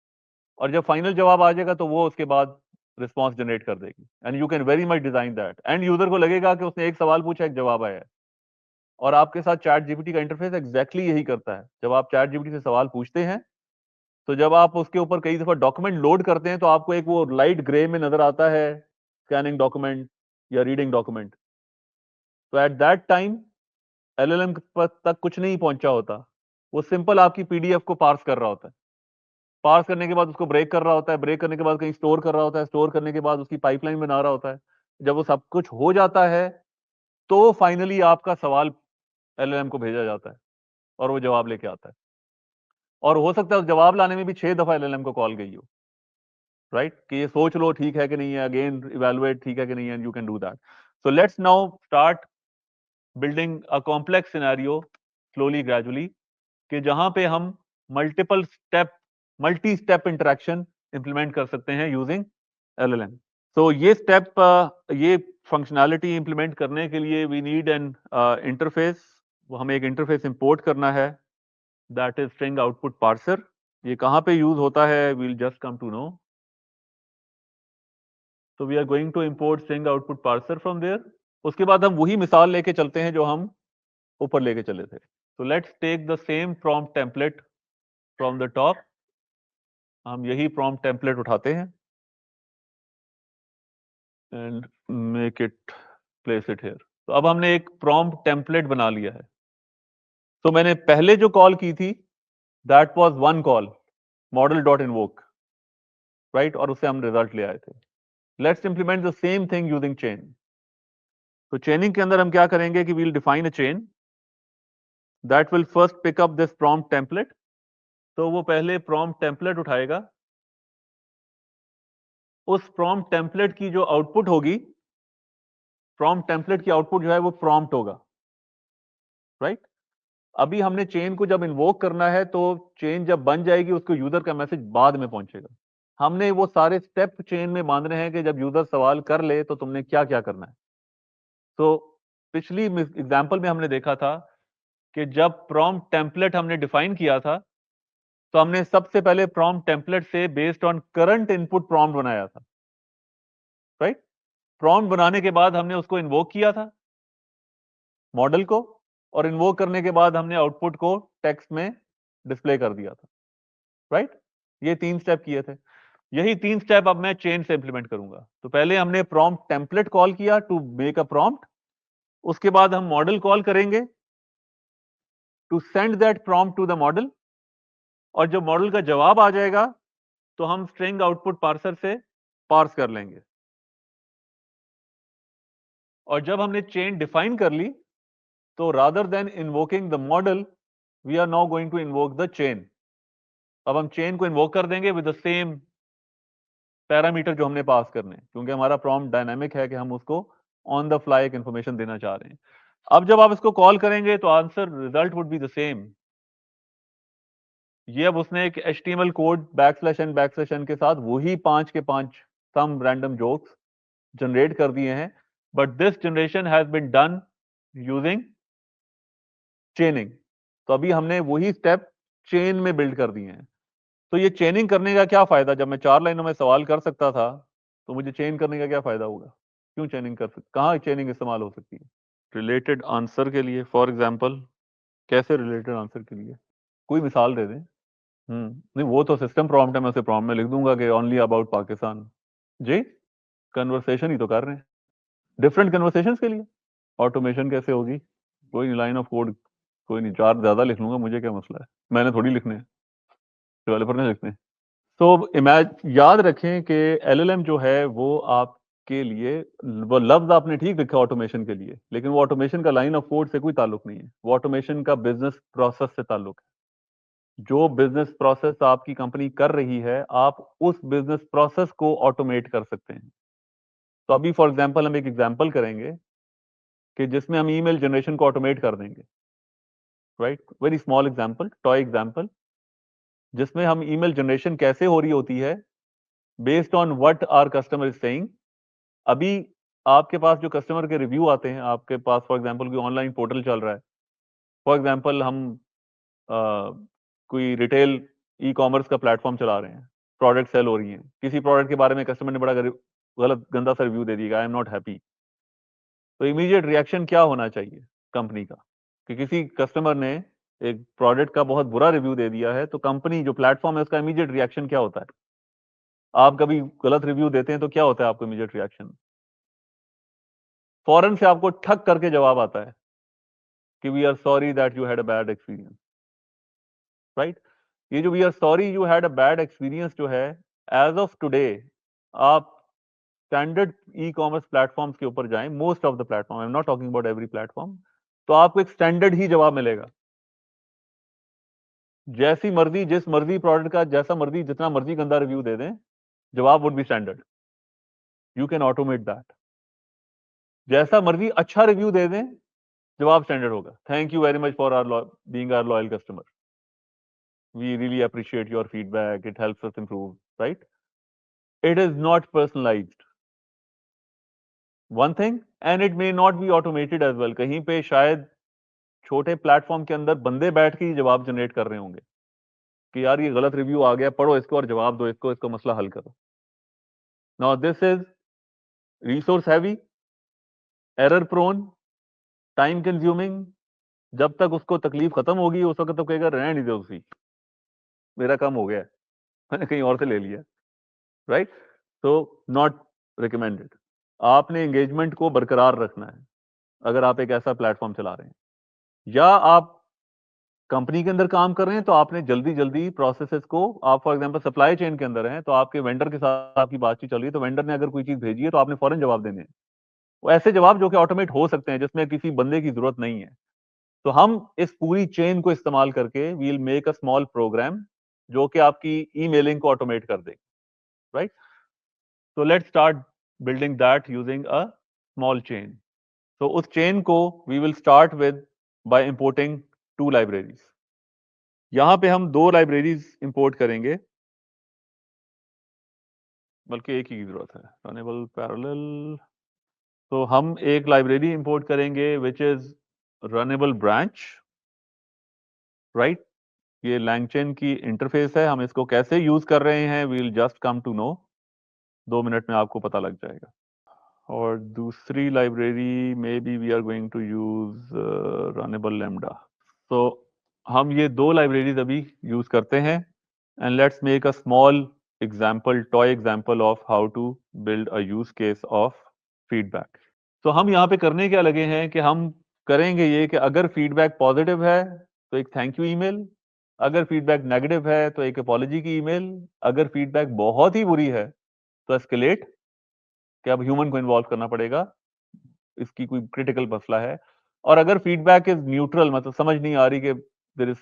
और जब फाइनल जवाब आ जाएगा तो वो उसके बाद रिस्पॉन्स जनरेट कर देगी। And you can very much design that. And user को लगेगा कि उसने एक सवाल पूछा, एक जवाब आया है। और आपके साथ चैट जीपीटी का इंटरफेस एग्जैक्टली यही करता है। जब आप चैट जीपीटी से सवाल पूछते हैं, तो जब आप उसके ऊपर कई दफा डॉक्यूमेंट लोड करते हैं, तो आपको एक वो लाइट ग्रे में नजर आता है स्कैनिंग डॉक्यूमेंट या रीडिंग डॉक्यूमेंट। तो एट दैट टाइम LLM तक कुछ नहीं पहुंचा होता, वो सिंपल आपकी PDF को पार्स कर रहा होता है। पार्स करने के बाद उसको ब्रेक कर रहा होता है, ब्रेक करने के बाद कहीं स्टोर कर रहा होता है, स्टोर करने के बाद उसकी पाइपलाइन बना रहा होता है। जब वो सब कुछ हो जाता है, तो फाइनली आपका सवाल LLM को भेजा जाता है और वो जवाब लेके आता है। और हो सकता है उस जवाब लाने में भी 6 दफा LLM को कॉल गई हो, राइट, कि ये सोच लो ठीक है कि नहीं है, अगेन इवेलुएट ठीक है कि नहीं है, and you can do that. So let's now start building a complex scenario slowly gradually, कि जहां पे हम multiple step multi step interaction implement कर सकते हैं यूजिंग LLM। तो ये स्टेप ये फंक्शनैलिटी इंप्लीमेंट करने के लिए वी नीड एन इंटरफेस। वो हमें एक इंटरफेस इंपोर्ट करना है, that is string output parser. ये कहां पे यूज होता है, we'll just come to know. तो we are going to import string output parser from there. उसके बाद हम वही मिसाल लेके चलते हैं जो हम ऊपर लेके चले थे। तो let's take the same prompt template from the top. हम यही प्रॉम्प्ट टेम्पलेट उठाते हैं and make it place it here. तो अब हमने एक प्रॉम्प्ट टेम्पलेट बना लिया है। तो मैंने पहले जो कॉल की थी that was one call, model dot invoke, right, और उससे हम रिजल्ट ले आए थे। Let's implement the same thing using chain. तो चेनिंग के अंदर हम क्या करेंगे कि we'll define a chain that will first pick up this prompt template. तो वो पहले प्रॉम्प्ट टेम्पलेट उठाएगा, उस प्रॉम्प्ट टेम्पलेट की जो आउटपुट होगी, प्रॉम्प्ट टेम्पलेट की आउटपुट जो है वो प्रॉम्प्ट होगा, राइट? अभी हमने चेन को जब इन्वोक करना है तो चेन जब बन जाएगी उसको यूजर का मैसेज बाद में पहुंचेगा। हमने वो सारे स्टेप चेन में बांधने हैं कि जब यूजर सवाल कर ले तो तुमने क्या क्या करना है। तो पिछली एग्जांपल में हमने देखा था कि जब प्रॉम्प्ट टेम्पलेट हमने डिफाइन किया था तो हमने सबसे पहले प्रॉम्प्ट टेम्पलेट से based on current input prompt बनाया था, राइट? प्रॉम्प्ट बनाने के बाद हमने उसको इन्वोक किया था मॉडल को, और इन्वोक करने के बाद हमने आउटपुट को टेक्स्ट में डिस्प्ले कर दिया था, राइट? ये 3 स्टेप किए थे। यही 3 स्टेप अब मैं चेन से इंप्लीमेंट करूंगा। तो पहले हमने प्रॉम्प्ट टेम्पलेट कॉल किया टू मेक अ प्रॉम्प्ट, उसके बाद हम मॉडल कॉल करेंगे to send that prompt to the model, और जब मॉडल का जवाब आ जाएगा तो हम स्ट्रिंग आउटपुट पार्सर से पार्स कर लेंगे। और जब हमने चेन डिफाइन कर ली तो rather than invoking the model we are now going to invoke the chain. अब हम चेन को इन्वोक कर देंगे विद द सेम पैरामीटर जो हमने पास करने, क्योंकि हमारा प्रॉम्प्ट डायनामिक है कि हम उसको ऑन द फ्लाई एक इंफॉर्मेशन देना चाह रहे हैं। अब जब आप इसको कॉल करेंगे तो answer result would be the same. ये अब उसने एक HTML कोड \n के साथ वही 5 के 5 सम रैंडम जोक्स जनरेट कर दिए हैं, but this generation has been done using chaining. तो अभी हमने वही स्टेप चेन में बिल्ड कर दिए हैं। तो ये चेनिंग करने का क्या फायदा? जब मैं 4 लाइनों में सवाल कर सकता था तो मुझे चेन करने का क्या फायदा होगा? क्यों चेनिंग कर सकते? कहाँ चेनिंग इस्तेमाल हो सकती है? रिलेटेड आंसर के लिए, फॉर एग्जाम्पल कैसे रिलेटेड आंसर के लिए? कोई मिसाल दे दें। नहीं, वो तो सिस्टम प्रॉम्प्ट है, मैं उसे प्रॉम्प्ट में लिख दूंगा कि ओनली अबाउट पाकिस्तान। जी, कन्वर्सेशन ही तो कर रहे हैं, डिफरेंट कन्वर्सेशंस के लिए ऑटोमेशन कैसे होगी? कोई नहीं, लाइन ऑफ कोड कोई नहीं, 4 ज्यादा लिख लूंगा, मुझे क्या मसला है, मैंने थोड़ी लिखने हैं, डेवलपर ने लिखने हैं। तो याद रखें कि LLM जो है वो आपके लिए, वो लफ्ज आपने ठीक लिखा ऑटोमेशन के लिए, लेकिन वो ऑटोमेशन का लाइन ऑफ कोड से कोई ताल्लुक नहीं है, वो ऑटोमेशन का बिजनेस प्रोसेस से ताल्लुक है। जो बिजनेस प्रोसेस आपकी कंपनी कर रही है, आप उस बिजनेस प्रोसेस को ऑटोमेट कर सकते हैं। तो अभी फॉर एग्जांपल हम एक एग्जांपल करेंगे कि जिसमें हम ईमेल जनरेशन को ऑटोमेट कर देंगे, right? Very small example, toy example, जिसमें हम ईमेल जनरेशन कैसे हो रही होती है based on what our customer is saying. अभी आपके पास जो कस्टमर के रिव्यू आते हैं, आपके पास फॉर एग्जांपल कोई ऑनलाइन पोर्टल चल रहा है, फॉर एग्जांपल हम कोई रिटेल ई-कॉमर्स का प्लेटफॉर्म चला रहे हैं, प्रोडक्ट सेल हो रही है, किसी प्रोडक्ट के बारे में कस्टमर ने बड़ा गलत गंदा सा रिव्यू दे दिया, आई एम नॉट हैप्पी। तो इमीडिएट रिएक्शन क्या होना चाहिए कंपनी का? कि किसी कस्टमर ने एक प्रोडक्ट का बहुत बुरा रिव्यू दे दिया है, तो कंपनी जो प्लेटफॉर्म है उसका इमीडिएट रिएक्शन क्या होता है? आप कभी गलत रिव्यू देते हैं तो क्या होता है आपको इमीडिएट रिएक्शन? फौरन से आपको ठक करके जवाब आता है कि we are sorry that you had a bad experience, right? ये जो we are sorry you had a bad experience जो है, एज ऑफ टुडे आप स्टैंडर्ड ई-कॉमर्स प्लेटफॉर्म्स के ऊपर जाएं, most of the platform, I am not talking about every platform, तो आपको एक स्टैंडर्ड ही जवाब मिलेगा। जैसी मर्जी, जिस मर्जी प्रोडक्ट का जैसा मर्जी, जितना मर्जी गंदा रिव्यू दे दें, जवाब would be standard. You can automate that. जैसा मर्जी अच्छा रिव्यू दे दें, जवाब स्टैंडर्ड होगा, thank you very much for our being our loyal customer, we really appreciate your feedback, it helps us improve, right? It is not personalised one thing, and it may not be automated as well. कहीं पे शायद छोटे platform के अंदर बंदे बैठ के ही जवाब जनरेट कर रहे होंगे कि यार ये गलत रिव्यू आ गया, पढ़ो इसको और जवाब दो, इसको इसको मसला हल करो। Now this is resource heavy, error prone, time consuming. जब तक उसको तकलीफ खत्म होगी उस वक्त तो कहेगा रहने नहीं दो, उसी मेरा काम हो गया है, मैंने कहीं और से ले लिया, राइट? तो नॉट रिकमेंडेड। आपने एंगेजमेंट को बरकरार रखना है अगर आप एक ऐसा प्लेटफॉर्म चला रहे हैं, या आप कंपनी के अंदर काम कर रहे हैं तो आपने जल्दी जल्दी प्रोसेसेस को, आप फॉर एग्जांपल सप्लाई चेन के अंदर हैं तो आपके वेंडर के साथ आपकी बातचीत चल रही है, तो वेंडर ने अगर कोई चीज भेजी है तो आपने फौरन जवाब देने हैं। वो ऐसे जवाब जो कि ऑटोमेट हो सकते हैं, जिसमें किसी बंदे की जरूरत नहीं है। तो हम इस पूरी चेन को इस्तेमाल करके we will make a small program जो कि आपकी ईमेलिंग को ऑटोमेट कर देगा, right? So let's start building that using a small chain. तो उस चेन को we will start with by importing 2 libraries. यहां पे हम 2 लाइब्रेरीज इंपोर्ट करेंगे, बल्कि एक ही की जरूरत है, रनेबल पैरेलल। तो हम एक लाइब्रेरी इंपोर्ट करेंगे which is runnable branch, right. ये लैंगचेन की इंटरफेस है, हम इसको कैसे यूज कर रहे हैं we will just come to know, 2 minute में आपको पता लग जाएगा। और दूसरी लाइब्रेरी में बी we are going to use runnable lambda. तो हम ये 2 लाइब्रेरीज अभी यूज करते हैं, and let's make a small example, toy example of how to build a use case of feedback. तो हम यहाँ पे करने क्या लगे हैं कि हम करेंगे ये कि अगर फीडबैक पॉजिटिव है तो एक थैंक यू ईमेल, अगर फीडबैक नेगेटिव है तो एक अपॉलॉजी की ईमेल, अगर फीडबैक बहुत ही बुरी है तो एस्केलेट, कि अब ह्यूमन को इन्वॉल्व करना पड़ेगा, इसकी कोई क्रिटिकल मसला है। और अगर फीडबैक इज न्यूट्रल, मतलब समझ नहीं आ रही कि देयर इज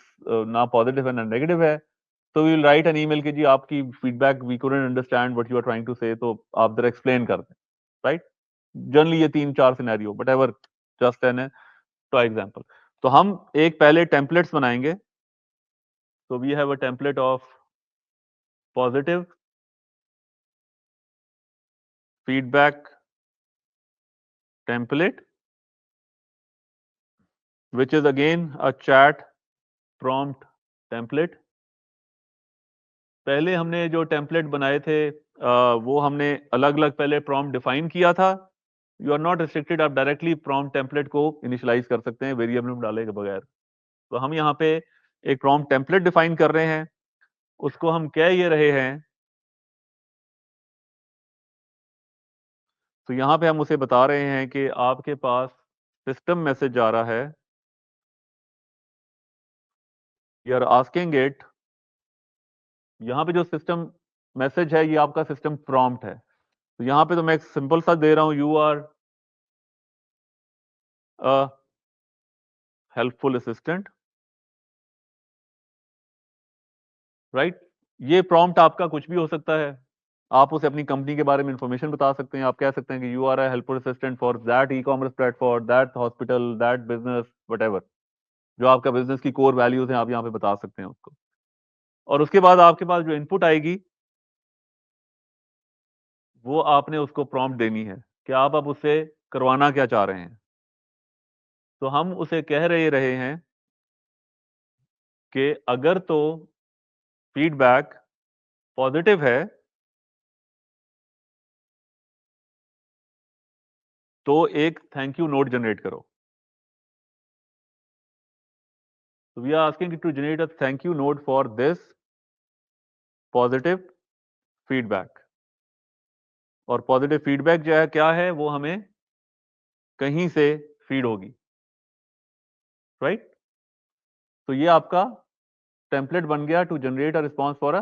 ना पॉजिटिव है ना नेगेटिव है, तो we will write an email कि जी आपकी feedback we couldn't understand what you are trying to say, तो आप जरा एक्सप्लेन कर दें, राइट। जनरली ये 3-4 scenario, but ever just an two example. तो हम एक पहले टेम्पलेट्स बनाएंगे। तो we have a template of positive feedback template which is again a chat prompt template। पहले हमने जो टेम्पलेट बनाए थे वो हमने अलग अलग पहले प्रॉम्प्ट डिफाइन किया था। यू आर नॉट रिस्ट्रिक्टेड, आप डायरेक्टली प्रॉम्प्ट टेम्पलेट को इनिशियलाइज कर सकते हैं वेरिएबल में डाले के बगैर। तो हम यहाँ पे एक प्रॉम्प्ट टेम्पलेट डिफाइन कर रहे हैं, उसको हम कह ये रहे हैं, तो यहाँ पे हम उसे बता रहे हैं कि आपके पास सिस्टम मैसेज आ रहा है, यू आर आस्किंग इट। यहाँ पे जो सिस्टम मैसेज है ये आपका सिस्टम प्रॉम्प्ट है। तो यहाँ पे तो मैं एक सिंपल सा दे रहा हूं, you are a helpful assistant, right. ये प्रॉम्प्ट आपका कुछ भी हो सकता है, आप उसे अपनी कंपनी के बारे में इंफॉर्मेशन बता सकते हैं। आप कह सकते हैं कि you are a helpful assistant for that e commerce platform, that hospital, that business, what, जो आपका बिजनेस की कोर वैल्यूज हैं आप यहाँ पे बता सकते हैं उसको। और उसके बाद आपके पास जो इनपुट आएगी वो आपने उसको प्रॉम्प्ट देनी है कि आप अब उससे करवाना क्या चाह रहे हैं। तो हम उसे कह रहे हैं कि अगर तो फीडबैक पॉजिटिव है तो एक थैंक यू नोट जनरेट करो। So we are asking it to generate a thank you note for this positive feedback। और पॉजिटिव फीडबैक जो है क्या है, वो हमें कहीं से फीड होगी, राइट। तो ये आपका टेम्पलेट बन गया to generate a response for a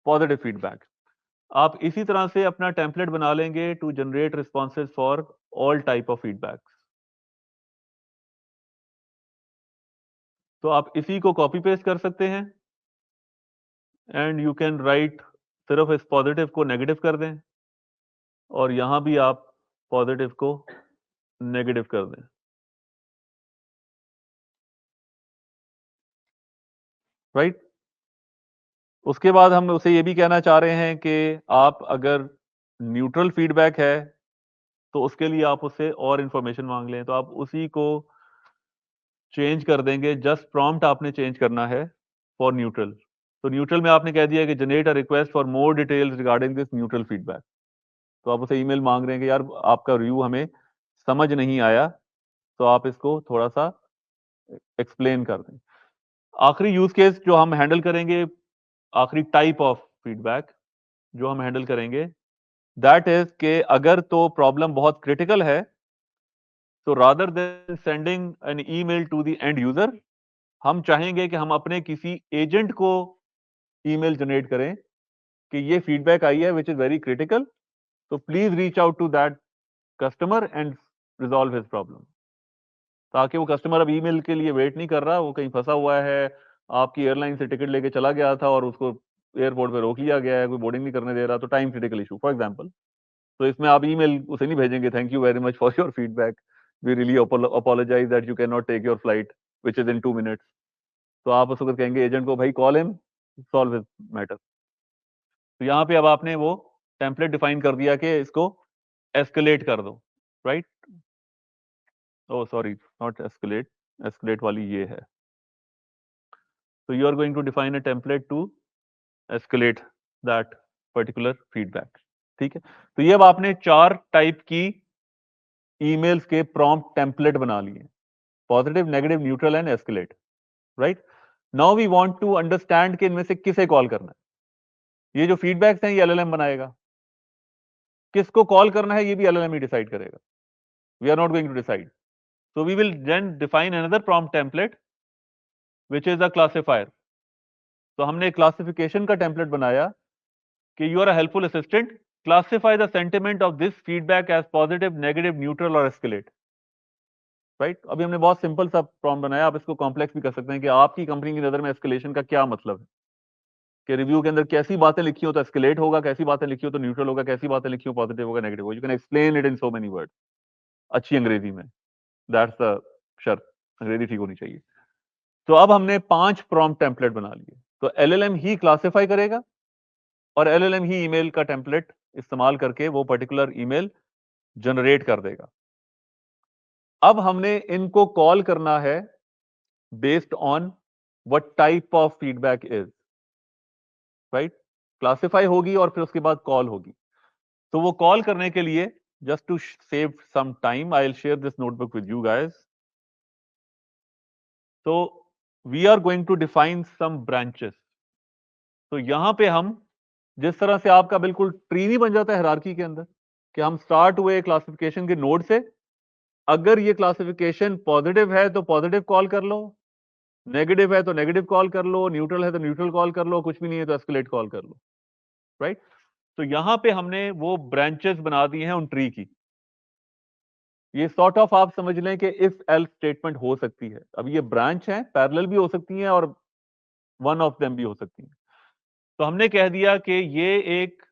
positive feedback. आप इसी तरह से अपना टेम्पलेट बना लेंगे to generate responses for all type of feedback. तो आप इसी को कॉपी पेस्ट कर सकते हैं एंड यू कैन राइट, सिर्फ इस पॉजिटिव को नेगेटिव कर दें और यहां भी आप पॉजिटिव को नेगेटिव कर दें, राइट। उसके बाद हम उसे ये भी कहना चाह रहे हैं कि आप अगर न्यूट्रल फीडबैक है तो उसके लिए आप उससे और इंफॉर्मेशन मांग लें, तो आप उसी को चेंज कर देंगे, जस्ट प्रॉम्प्ट आपने चेंज करना है फॉर न्यूट्रल। तो न्यूट्रल में आपने कह दिया कि generate a request for more details regarding this neutral feedback. तो आप उसे ईमेल मांग रहे हैं कि यार आपका रिव्यू हमें समझ नहीं आया, तो आप इसको थोड़ा सा एक्सप्लेन कर दें। आखिरी यूज केस जो हम हैंडल करेंगे, आखिरी टाइप ऑफ फीडबैक जो हम हैंडल करेंगे, दैट इज के अगर तो प्रॉब्लम बहुत क्रिटिकल है, तो rather than sending an email to the end user, हम चाहेंगे कि हम अपने किसी एजेंट को ईमेल जनरेट करें कि ये फीडबैक आई है विच इज वेरी क्रिटिकल, तो please reach out to that customer and resolve his problem. ताकि वो कस्टमर अब ईमेल के लिए वेट नहीं कर रहा, वो कहीं फंसा हुआ है, आपकी एयरलाइन से टिकट लेके चला गया था और उसको एयरपोर्ट पे रोक लिया गया है, कोई बोर्डिंग नहीं करने दे रहा, तो time critical issue for example. तो इसमें आप ईमेल उसे नहीं भेजेंगे thank you very much for your feedback, we really apologize that you can not take your flight which is in 2 minutes. तो आप उस वक्त कहेंगे एजेंट को, भाई call him, solve his matter. तो यहाँ पे अब आपने वो टेम्पलेट डिफाइन कर दिया कि इसको एस्केलेट कर दो, right? Oh sorry, not escalate, escalate वाली ये है। तो you are going to define a template to escalate that particular feedback. ठीक है, तो ये अब आपने 4 टाइप की ईमेल्स के प्रॉम्प्ट टेम्पलेट बना लिए, positive, negative, neutral and escalate, right? Now we want to understand कि इनमें से किसे कॉल करना है। ये जो फीडबैक्स हैं ये एलएलएम बनाएगा, किसको कॉल करना है ये भी एलएलएम ही डिसाइड करेगा। We are not going to decide. So we will then define another prompt template which is a classifier. तो हमने क्लासिफिकेशन का टेम्पलेट बनाया कि you are a helpful assistant, classify the sentiment of this feedback as positive, negative, neutral और escalate. Right? अभी हमने बहुत simple सा प्रॉम्प्ट बनाया, आप इसको कॉम्प्लेक्स भी कर सकते हैं कि आपकी कंपनी की नजर में एस्केलेशन का क्या मतलब है, कि रिव्यू के अंदर कैसी बातें लिखी हो तो एस्केलेट होगा, कैसी बातें लिखी हो तो न्यूट्रल होगा, कैसी बातें लिखी हो पॉजिटिव होगा, नेगेटिव होगा। You can explain it in so many words, अच्छी अंग्रेजी में। दैट्स द शर्त, अंग्रेजी ठीक होनी चाहिए। तो अब हमने 5 प्रॉम्प्ट टेम्पलेट बना लिए। तो एलएलएम ही क्लासिफाई करेगा और एलएलएम ही ईमेल का टेम्पलेट इस्तेमाल करके वो पर्टिकुलर ईमेल जनरेट कर देगा। अब हमने इनको कॉल करना है based on what type of feedback is, right? Classify होगी और फिर उसके बाद कॉल होगी। तो वो कॉल करने के लिए, just to save some time, I will share this notebook with you guys. तो we are going to define some branches. तो यहां पे हम, जिस तरह से आपका बिल्कुल ट्री नहीं बन जाता है हायरार्की के अंदर, कि हम स्टार्ट हुए क्लासिफिकेशन के नोड से, अगर ये क्लासिफिकेशन पॉजिटिव है तो पॉजिटिव कॉल कर लो, नेगेटिव है तो नेगेटिव कॉल कर लो, न्यूट्रल है तो न्यूट्रल कॉल कर लो, कुछ भी नहीं है तो एस्केलेट कॉल कर लो, राइट? तो यहां पे हमने वो ब्रांचेस बना दी हैं उन ट्री की। ये सॉर्ट ऑफ आप समझ लें कि इफ एल्स स्टेटमेंट हो सकती है। अब ये ब्रांच है, पैरेलल भी हो सकती है और वन ऑफ देम भी हो सकती है। तो हमने कह दिया कि ये एक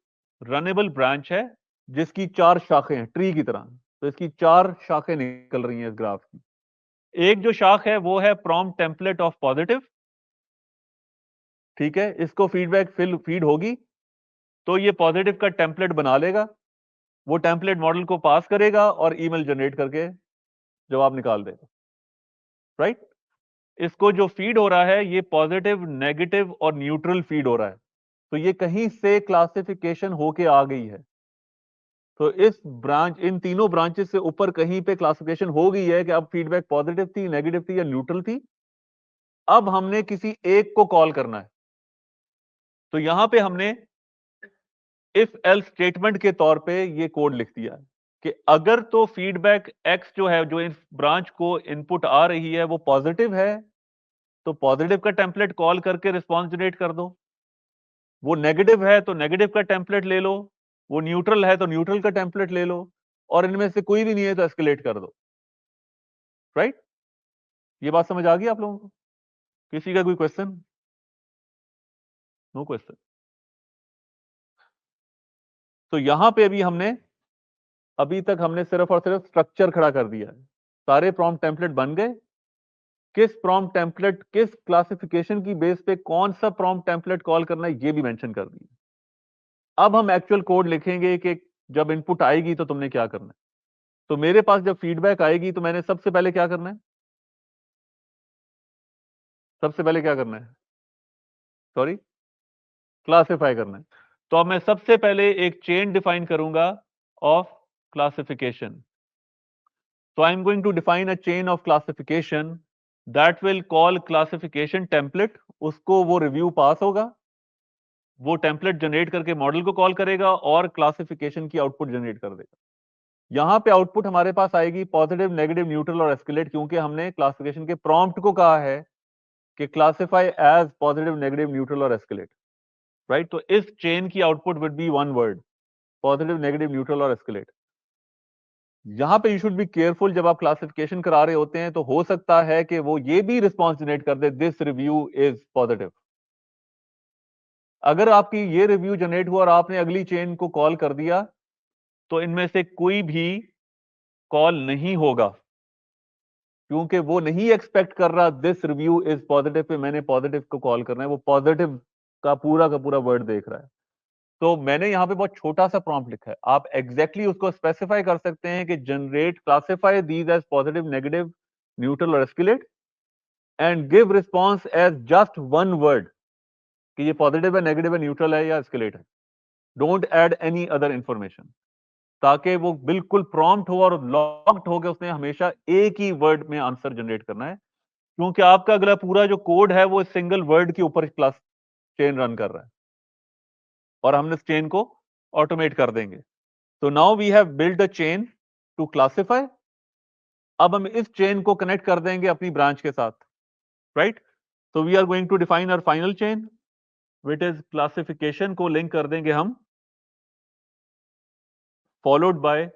रनेबल ब्रांच है जिसकी 4 शाखें हैं, ट्री की तरह। तो इसकी 4 शाखें निकल रही हैं इस ग्राफ की। एक जो शाख है वो है प्रॉम्प्ट टेम्पलेट ऑफ पॉजिटिव, ठीक है? इसको फीडबैक फीड होगी तो ये पॉजिटिव का टेम्पलेट बना लेगा, वो टेम्पलेट मॉडल को पास करेगा और ईमेल जनरेट करके जवाब निकाल देगा, राइट? इसको जो फीड हो रहा है ये पॉजिटिव, नेगेटिव और न्यूट्रल फीड हो रहा है। तो ये कहीं से क्लासिफिकेशन होके आ गई है। तो इस ब्रांच, इन तीनों ब्रांचेस से ऊपर कहीं पे क्लासिफिकेशन हो गई है कि अब फीडबैक पॉजिटिव थी, नेगेटिव थी या न्यूट्रल थी। अब हमने किसी एक को कॉल करना है। तो यहां पे हमने इफ एल्स स्टेटमेंट के तौर पे ये कोड लिख दिया है कि अगर तो फीडबैक एक्स जो है, जो इस ब्रांच को इनपुट आ रही है वो पॉजिटिव है, तो पॉजिटिव का टेम्पलेट कॉल करके रिस्पॉन्स जनरेट कर दो। वो नेगेटिव है तो नेगेटिव का टेम्पलेट ले लो, वो न्यूट्रल है तो न्यूट्रल का टेम्पलेट ले लो, और इनमें से कोई भी नहीं है तो एस्केलेट कर दो, राइट? ये बात समझ आ गई आप लोगों को? किसी का कोई क्वेश्चन? No question. तो यहां पे अभी तक हमने सिर्फ और सिर्फ स्ट्रक्चर खड़ा कर दिया है। सारे प्रॉम्प्ट टेम्पलेट बन गए। किस प्रॉम्प्ट टेम्पलेट, किस क्लासिफिकेशन की बेस पे कौन सा प्रॉम्प्ट टेम्पलेट कॉल करना है ये भी मेंशन कर दिया। अब हम एक्चुअल कोड लिखेंगे कि जब इनपुट आएगी तो तुमने क्या करना है। तो मेरे पास जब फीडबैक आएगी तो मैंने सबसे पहले क्या करना है? सबसे पहले क्या करना है? सॉरी, क्लासिफाई करना है। तो अब मैं सबसे पहले एक चेन डिफाइन करूंगा of classification. So I'm going to define a chain of classification that will call classification template। उसको वो रिव्यू पास होगा, वो टेम्पलेट जनरेट करके मॉडल को कॉल करेगा और क्लासिफिकेशन की आउटपुट जनरेट कर देगा। यहां पे आउटपुट हमारे पास आएगी पॉजिटिव, नेगेटिव, न्यूट्रल और एस्केलेट, क्योंकि हमने क्लासिफिकेशन के प्रॉम्प्ट को कहा है कि classify as positive, negative, neutral और एस्केलेट, राइट? तो इस चेन की output would be one word, positive, negative, neutral और एस्केलेट। यहां पे यू शुड बी केयरफुल, जब आप क्लासिफिकेशन करा रहे होते हैं तो हो सकता है कि वो ये भी रिस्पॉन्स जनरेट कर दे, दिस रिव्यू इज पॉजिटिव। अगर आपकी ये रिव्यू जनरेट हुआ और आपने अगली चेन को कॉल कर दिया तो इनमें से कोई भी कॉल नहीं होगा, क्योंकि वो नहीं एक्सपेक्ट कर रहा this review is positive pay मैंने पॉजिटिव को कॉल करना है, वो पॉजिटिव का पूरा वर्ड देख रहा है। तो मैंने यहाँ पे बहुत छोटा सा प्रॉम्प्ट लिखा है, आप एग्जैक्टली उसको स्पेसिफाई कर सकते हैं कि generate classify these as positive, negative, neutral और escalate and give response as just one word कि ये पॉजिटिव है, नेगेटिव है, न्यूट्रल है या एस्केलेट है। Don't add any other information, ताकि वो बिल्कुल प्रॉम्प्ट हो और लॉक्ड हो के उसने हमेशा एक ही वर्ड में आंसर जनरेट करना है, क्योंकि आपका अगला पूरा जो कोड है वो सिंगल वर्ड के ऊपर क्लास चेन रन कर रहा है और हमने इस चेन को ऑटोमेट कर देंगे। तो now we have build a chain to classify. अब हम इस चेन को कनेक्ट कर देंगे अपनी ब्रांच के साथ, right. So we are going to define our final chain which is classification को लिंक कर देंगे हम, followed by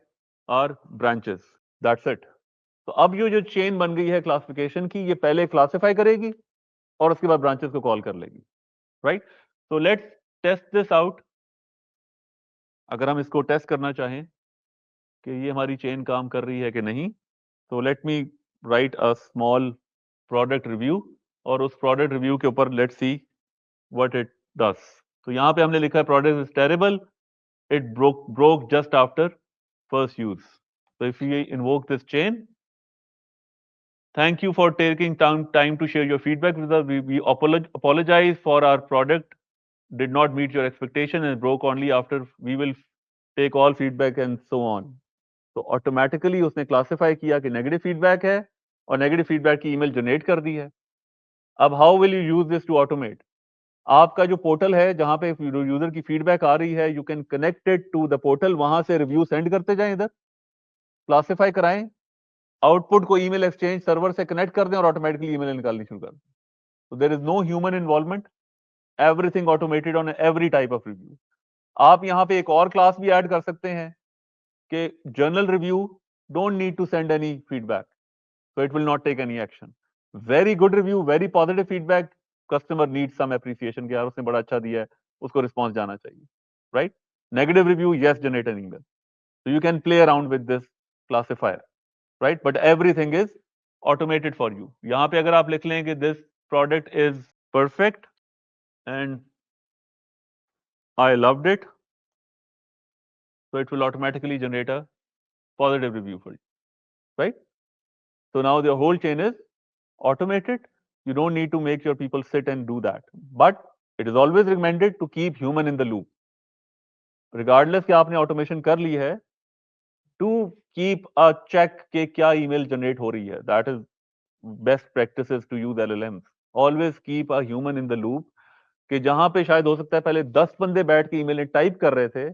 our branches, that's it. तो अब ये जो चेन बन गई है क्लासिफिकेशन की, ये पहले क्लासिफाई करेगी और उसके बाद ब्रांचेस को कॉल कर लेगी, राइट। तो लेट्स टेस्ट दिस आउट। अगर हम इसको टेस्ट करना चाहें कि ये हमारी चेन काम कर रही है कि नहीं, तो late me write a small product review और उस प्रोडक्ट रिव्यू के ऊपर let's see what it does. तो यहां पे हमने लिखा है product is terrible, it broke just after first use. So if we invoke this chain, thank you for taking time to share your feedback with us. We apologize for our product did not meet your expectation and broke only after. We will take all feedback and so on. तो automatically उसने classify किया कि negative feedback है और negative feedback की email generate कर दी है। अब how will you use this to automate? आपका जो पोर्टल है जहां पे यूजर की फीडबैक आ रही है, you can connect it to the portal, वहां से रिव्यू सेंड करते जाएं, इधर क्लासिफाई कराएं, आउटपुट को ईमेल एक्सचेंज सर्वर से कनेक्ट कर दें और ऑटोमेटिकली ईमेल निकालनी शुरू कर दें। तो there is no human involvement, everything automated on every type of review. आप यहाँ पे एक और क्लास भी ऐड कर सकते हैं कि general review don't need to send any feedback, so it will not take any action. Very good review, very positive feedback, customer needs some appreciation कि यार उसने बड़ा अच्छा दिया है, उसको response जाना चाहिए, right? Negative review, yes, generate an email. So you can play around with this classifier, right? But everything is automated for you. यहाँ पे अगर आप लिख लें कि this product is perfect and I loved it, so it will automatically generate a positive review for you, right? So now the whole chain is automated. You don't need to make your people sit and do that. But it is always recommended to keep human in the loop. Regardless कि आपने automation कर ली है, to keep a check कि क्या email generate हो रही है. That is best practices to use LLMs. Always keep a human in the loop. कि जहां पे शायद हो सकता है पहले 10 बंदे बैठ के ईमेल टाइप कर रहे थे,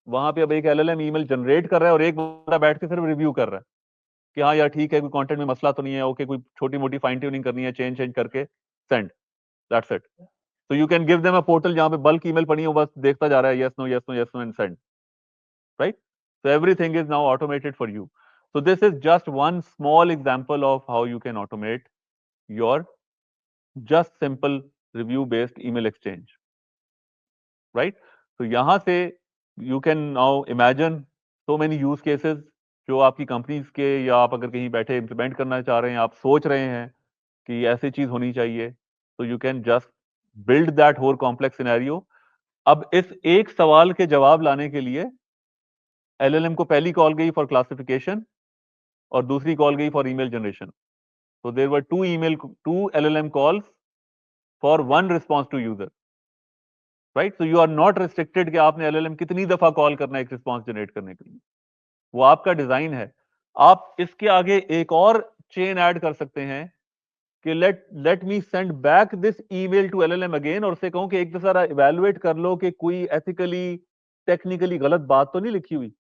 वहां पे अब एक LLM ईमेल जनरेट कर रहा है और एक बंदा बैठ के सिर्फ रिव्यू कर रहा है कि हाँ यार ठीक है, कोई कंटेंट में मसला तो नहीं है, ओके, कोई छोटी मोटी फाइन ट्यूनिंग करनी है, चेंज करके send, that's it. So you can give them a portal जहां पे बल्क ईमेल पड़ी हो, बस देखता जा रहा है yes no yes no yes no and send, right? So everything is now automated for you. So this is just one small example of how you can automate your just simple review based email exchange, right? So यहाँ से you can now imagine so many use cases जो आपकी companies के, या आप अगर कहीं बैठे इंप्लीमेंट करना चाह रहे हैं, आप सोच रहे हैं कि ऐसी चीज होनी चाहिए, तो you can just build that whole complex scenario. अब इस एक सवाल के जवाब लाने के लिए एलएलएम को पहली कॉल गई फॉर क्लासिफिकेशन और दूसरी कॉल गई for email generation. so there were two LLM calls for one response to user, right? So you are not restricted कि आपने LLM कितनी दफा कॉल करना है एक रिस्पॉन्स जनरेट करने के लिए, वो आपका डिजाइन है। आप इसके आगे एक और चेन ऐड कर सकते हैं कि let me send back this email to LLM again, और उससे कहूं कि एक दफा इवेलुएट कर लो कि कोई एथिकली टेक्निकली गलत बात तो नहीं लिखी हुई,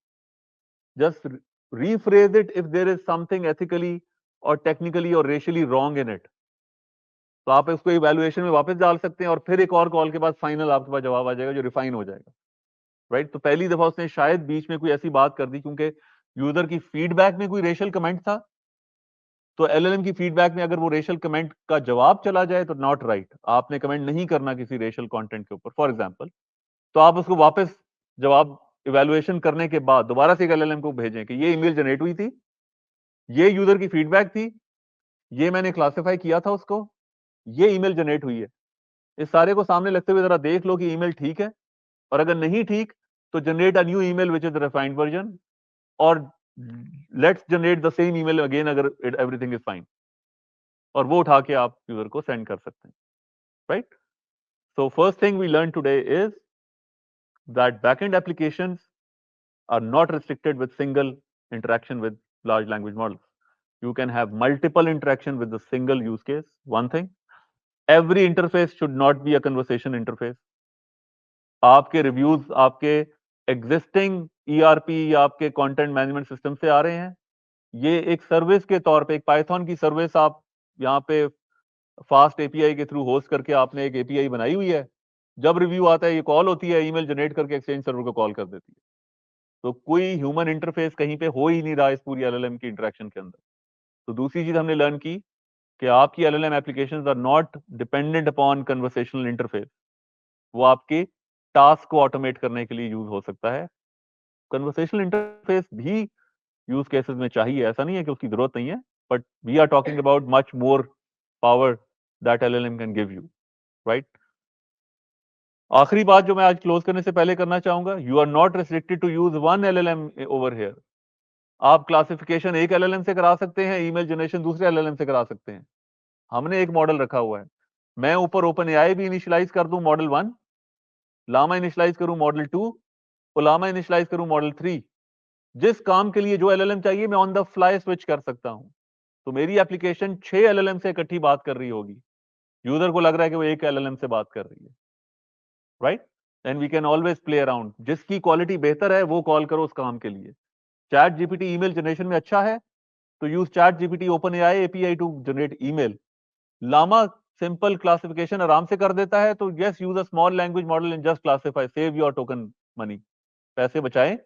just rephrase it if there is something ethically or technically or racially wrong in it. तो आप इसको इवैल्यूएशन में वापस डाल सकते हैं और फिर एक और कॉल के बाद फाइनल आपके पास जवाब आ जाएगा जो रिफाइन हो जाएगा, राइट? तो पहली दफा उसने शायद बीच में कोई ऐसी बात कर दी क्योंकि यूजर की फीडबैक में कोई रेशियल कमेंट था, तो एलएलएम की फीडबैक में अगर वो रेशियल कमेंट का जवाब चला जाए तो नॉट राइट, आपने कमेंट नहीं करना किसी रेशियल कंटेंट के ऊपर फॉर एग्जांपल, तो आप उसको वापस जवाब इवैल्यूएशन करने के बाद दोबारा से एक एलएलएम को भेजें कि ये ईमेल जनरेट हुई थी, ये यूजर की फीडबैक थी, ये मैंने क्लासिफाई किया था उसको, ये ईमेल जनरेट हुई है। इस सारे को सामने लगते हुए जरा देख लो कि ईमेल ठीक है, और अगर नहीं ठीक तो generate a new email which is refined version, और let's generate the same email again अगर एवरीथिंग इज फाइन, और वो उठा के आप यूजर को सेंड कर सकते हैं, right? So first thing we learn today is that backend applications are not restricted with single interaction with large language models. You can have multiple interaction with the single use case. One thing, every interface should not be a conversation interface. आपके reviews आपके existing ERP या आपके content management system से आ रहे हैं, ये एक service के तौर पे, एक पाइथन की सर्विस आप यहाँ पे फास्ट एपीआई के थ्रू होस्ट करके आपने एक एपीआई बनाई हुई है। जब रिव्यू आता है, ये कॉल होती है, ईमेल जनरेट करके एक्सचेंज सर्वर को कॉल कर देती है। तो कोई ह्यूमन इंटरफेस कहीं पे हो ही नहीं रहा इस पूरी एलएलएम की इंटरेक्शन के अंदर। तो दूसरी चीज हमने लर्न की कि आपकी LLM applications are not dependent upon conversational interface. वो आपके टास्क को ऑटोमेट करने के लिए यूज हो सकता है। कन्वर्सेशनल इंटरफेस भी यूज केसेस में चाहिए, ऐसा नहीं है कि उसकी जरूरत नहीं है, but we are talking about much more power that LLM can give you, right? आखिरी बात जो मैं आज क्लोज करने से पहले करना चाहूंगा, you are not restricted to use one LLM over here. आप क्लासिफिकेशन एक एलएलएम से करा सकते हैं, ईमेल जनरेशन दूसरे एलएलएम से करा सकते हैं। हमने एक मॉडल रखा हुआ है, मैं ऊपर ओपन एआई भी इनिशियलाइज कर दूं मॉडल 1, लामा इनिशियलाइज करूं मॉडल 2, ओलामा इनिशियलाइज करूं मॉडल 3। जिस काम के लिए जो एलएलएम चाहिए मैं ऑन द फ्लाई स्विच कर सकता हूं। तो मेरी एप्लीकेशन 6 एलएलएम से इकट्ठी बात कर रही होगी, यूजर को लग रहा है कि वो एक एलएलएम से बात कर रही है, right? And we can always play around, जिसकी क्वालिटी बेहतर है वो कॉल करो उस काम के लिए। चैट जीपीटी ईमेल जनरेशन में अच्छा है तो use chat GPT open AI API to generate email. Llama simple classification आराम से कर देता है, तो yes use a small language model and just classify, save your token money, पैसे बचाएं।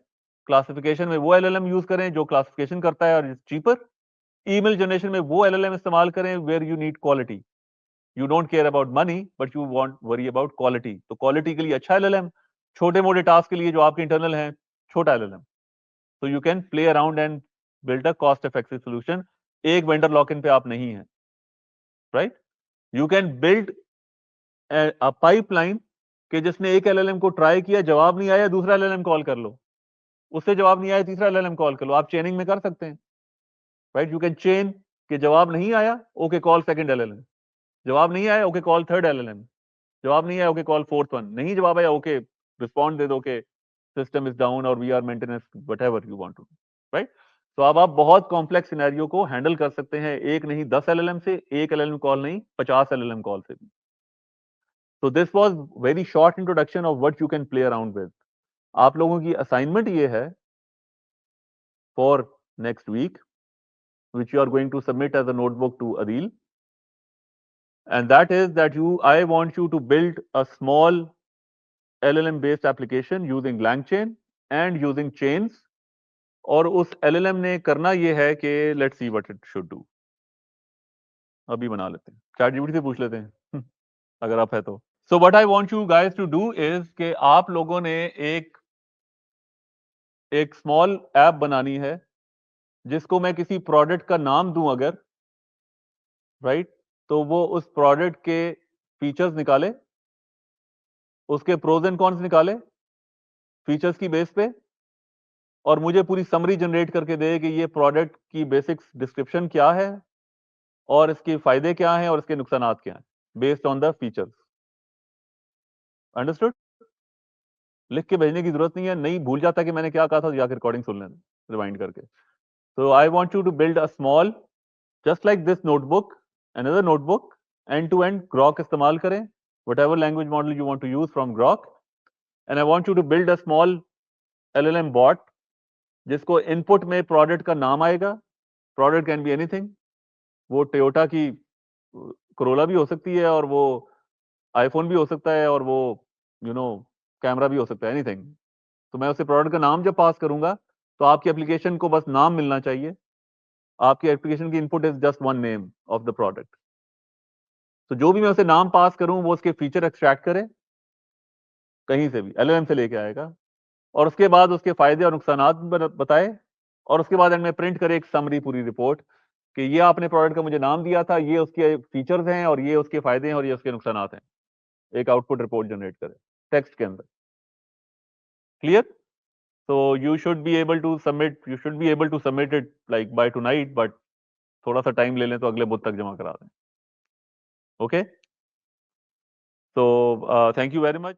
क्लासिफिकेशन में वो एलएलएम यूज करें जो क्लासिफिकेशन करता है और चीपर। ईमेल जनरेशन में वो एलएलएम इस्तेमाल करें where you need quality. You don't care about money but you want worry about quality. तो क्वालिटी के लिए अच्छा एलएलएम, छोटे मोटे टास्क के लिए जो आपके इंटरनल है छोटा एलएलएम। तो you can play around and build a cost effective solution. एक वेंडर लॉक इन पे आप नहीं है, right? You can build a pipeline कि जिसने एक एलएलएम को ट्राई किया, जवाब नहीं आया, दूसरा एलएलएम कॉल कर लो, उससे जवाब नहीं आया, तीसरा एलएलएम कॉल कर लो। आप चेनिंग में कर सकते हैं, राइट? यू कैन चेन कि जवाब नहीं आया, ओके कॉल सेकंड एलएलएम, जवाब नहीं आया, ओके कॉल थर्ड एलएलएम, जवाब नहीं आया, ओके कॉल फोर्थ वन, नहीं जवाब आया, ओके रिस्पॉन्ड दे दो के सिस्टम इज डाउन और we are maintenance whatever you want to, right? तो अब आप बहुत कॉम्प्लेक्स सिनेरियो को हैंडल कर सकते हैं, एक नहीं 10 एलएलएम से, एक एलएलएम कॉल नहीं 50 एलएलएम कॉल से भी। So this was very short introduction of what you can play around with. आप लोगों की असाइनमेंट ये है for next week, which you are going to submit as a notebook to Adil, and that is that I want you to build a small LLM based application using LangChain and using chains, और उस LLM ने करना ये है कि let's see what it should do. अभी बना लेते हैं, ChatGPT से पूछ लेते हैं अगर आप है तो। So what I want you guys to do is कि आप लोगों ने एक स्मॉल ऐप बनानी है जिसको मैं किसी प्रोडक्ट का नाम दूं अगर, राइट, तो वो उस प्रोडक्ट के फीचर्स निकाले, उसके प्रोज एंड कॉन्स निकाले फीचर्स की बेस पे, और मुझे पूरी समरी जनरेट करके दे कि ये प्रोडक्ट की बेसिक्स डिस्क्रिप्शन क्या है और इसके फायदे क्या हैं और इसके नुकसान क्या हैं based on the features. Understood? लिख के भेजने की जरूरत नहीं है, नहीं भूल जाता कि मैंने क्या कहा था, जाकर रिकॉर्डिंग सुन लेना रिवाइंड करके। तो I want you to build a small just like this notebook, another notebook, end to end Grok इस्तेमाल करें, whatever language model you want to use from Grok, and I want you to build a small LLM bot जिसको input में product का नाम आएगा, product can be anything, वो Toyota की Corolla भी हो सकती है और वो iPhone भी हो सकता है और वो कैमरा भी हो सकता है, एनीथिंग। तो मैं उसे प्रोडक्ट का नाम जब पास करूंगा तो आपकी एप्लीकेशन को बस नाम मिलना चाहिए, आपकी एप्लीकेशन की input is just one name of the product. तो जो भी मैं उसे नाम पास करूं वो उसके फीचर एक्सट्रैक्ट करे कहीं से भी, एलएलएम से लेके आएगा, और उसके बाद उसके फायदे और नुकसान बताए, और उसके बाद एंड में प्रिंट करे एक समरी पूरी रिपोर्ट कि ये आपने प्रोडक्ट का मुझे नाम दिया था, ये उसके फीचर्स हैं और ये उसके फायदे हैं और ये उसके नुकसानात हैं। एक आउटपुट रिपोर्ट जनरेट करें टेक्स्ट के अंदर। क्लियर? तो you should be able to submit it like by tonight, but थोड़ा सा टाइम ले लें तो अगले बुध तक जमा करा दें। ओके, तो थैंक यू वेरी मच।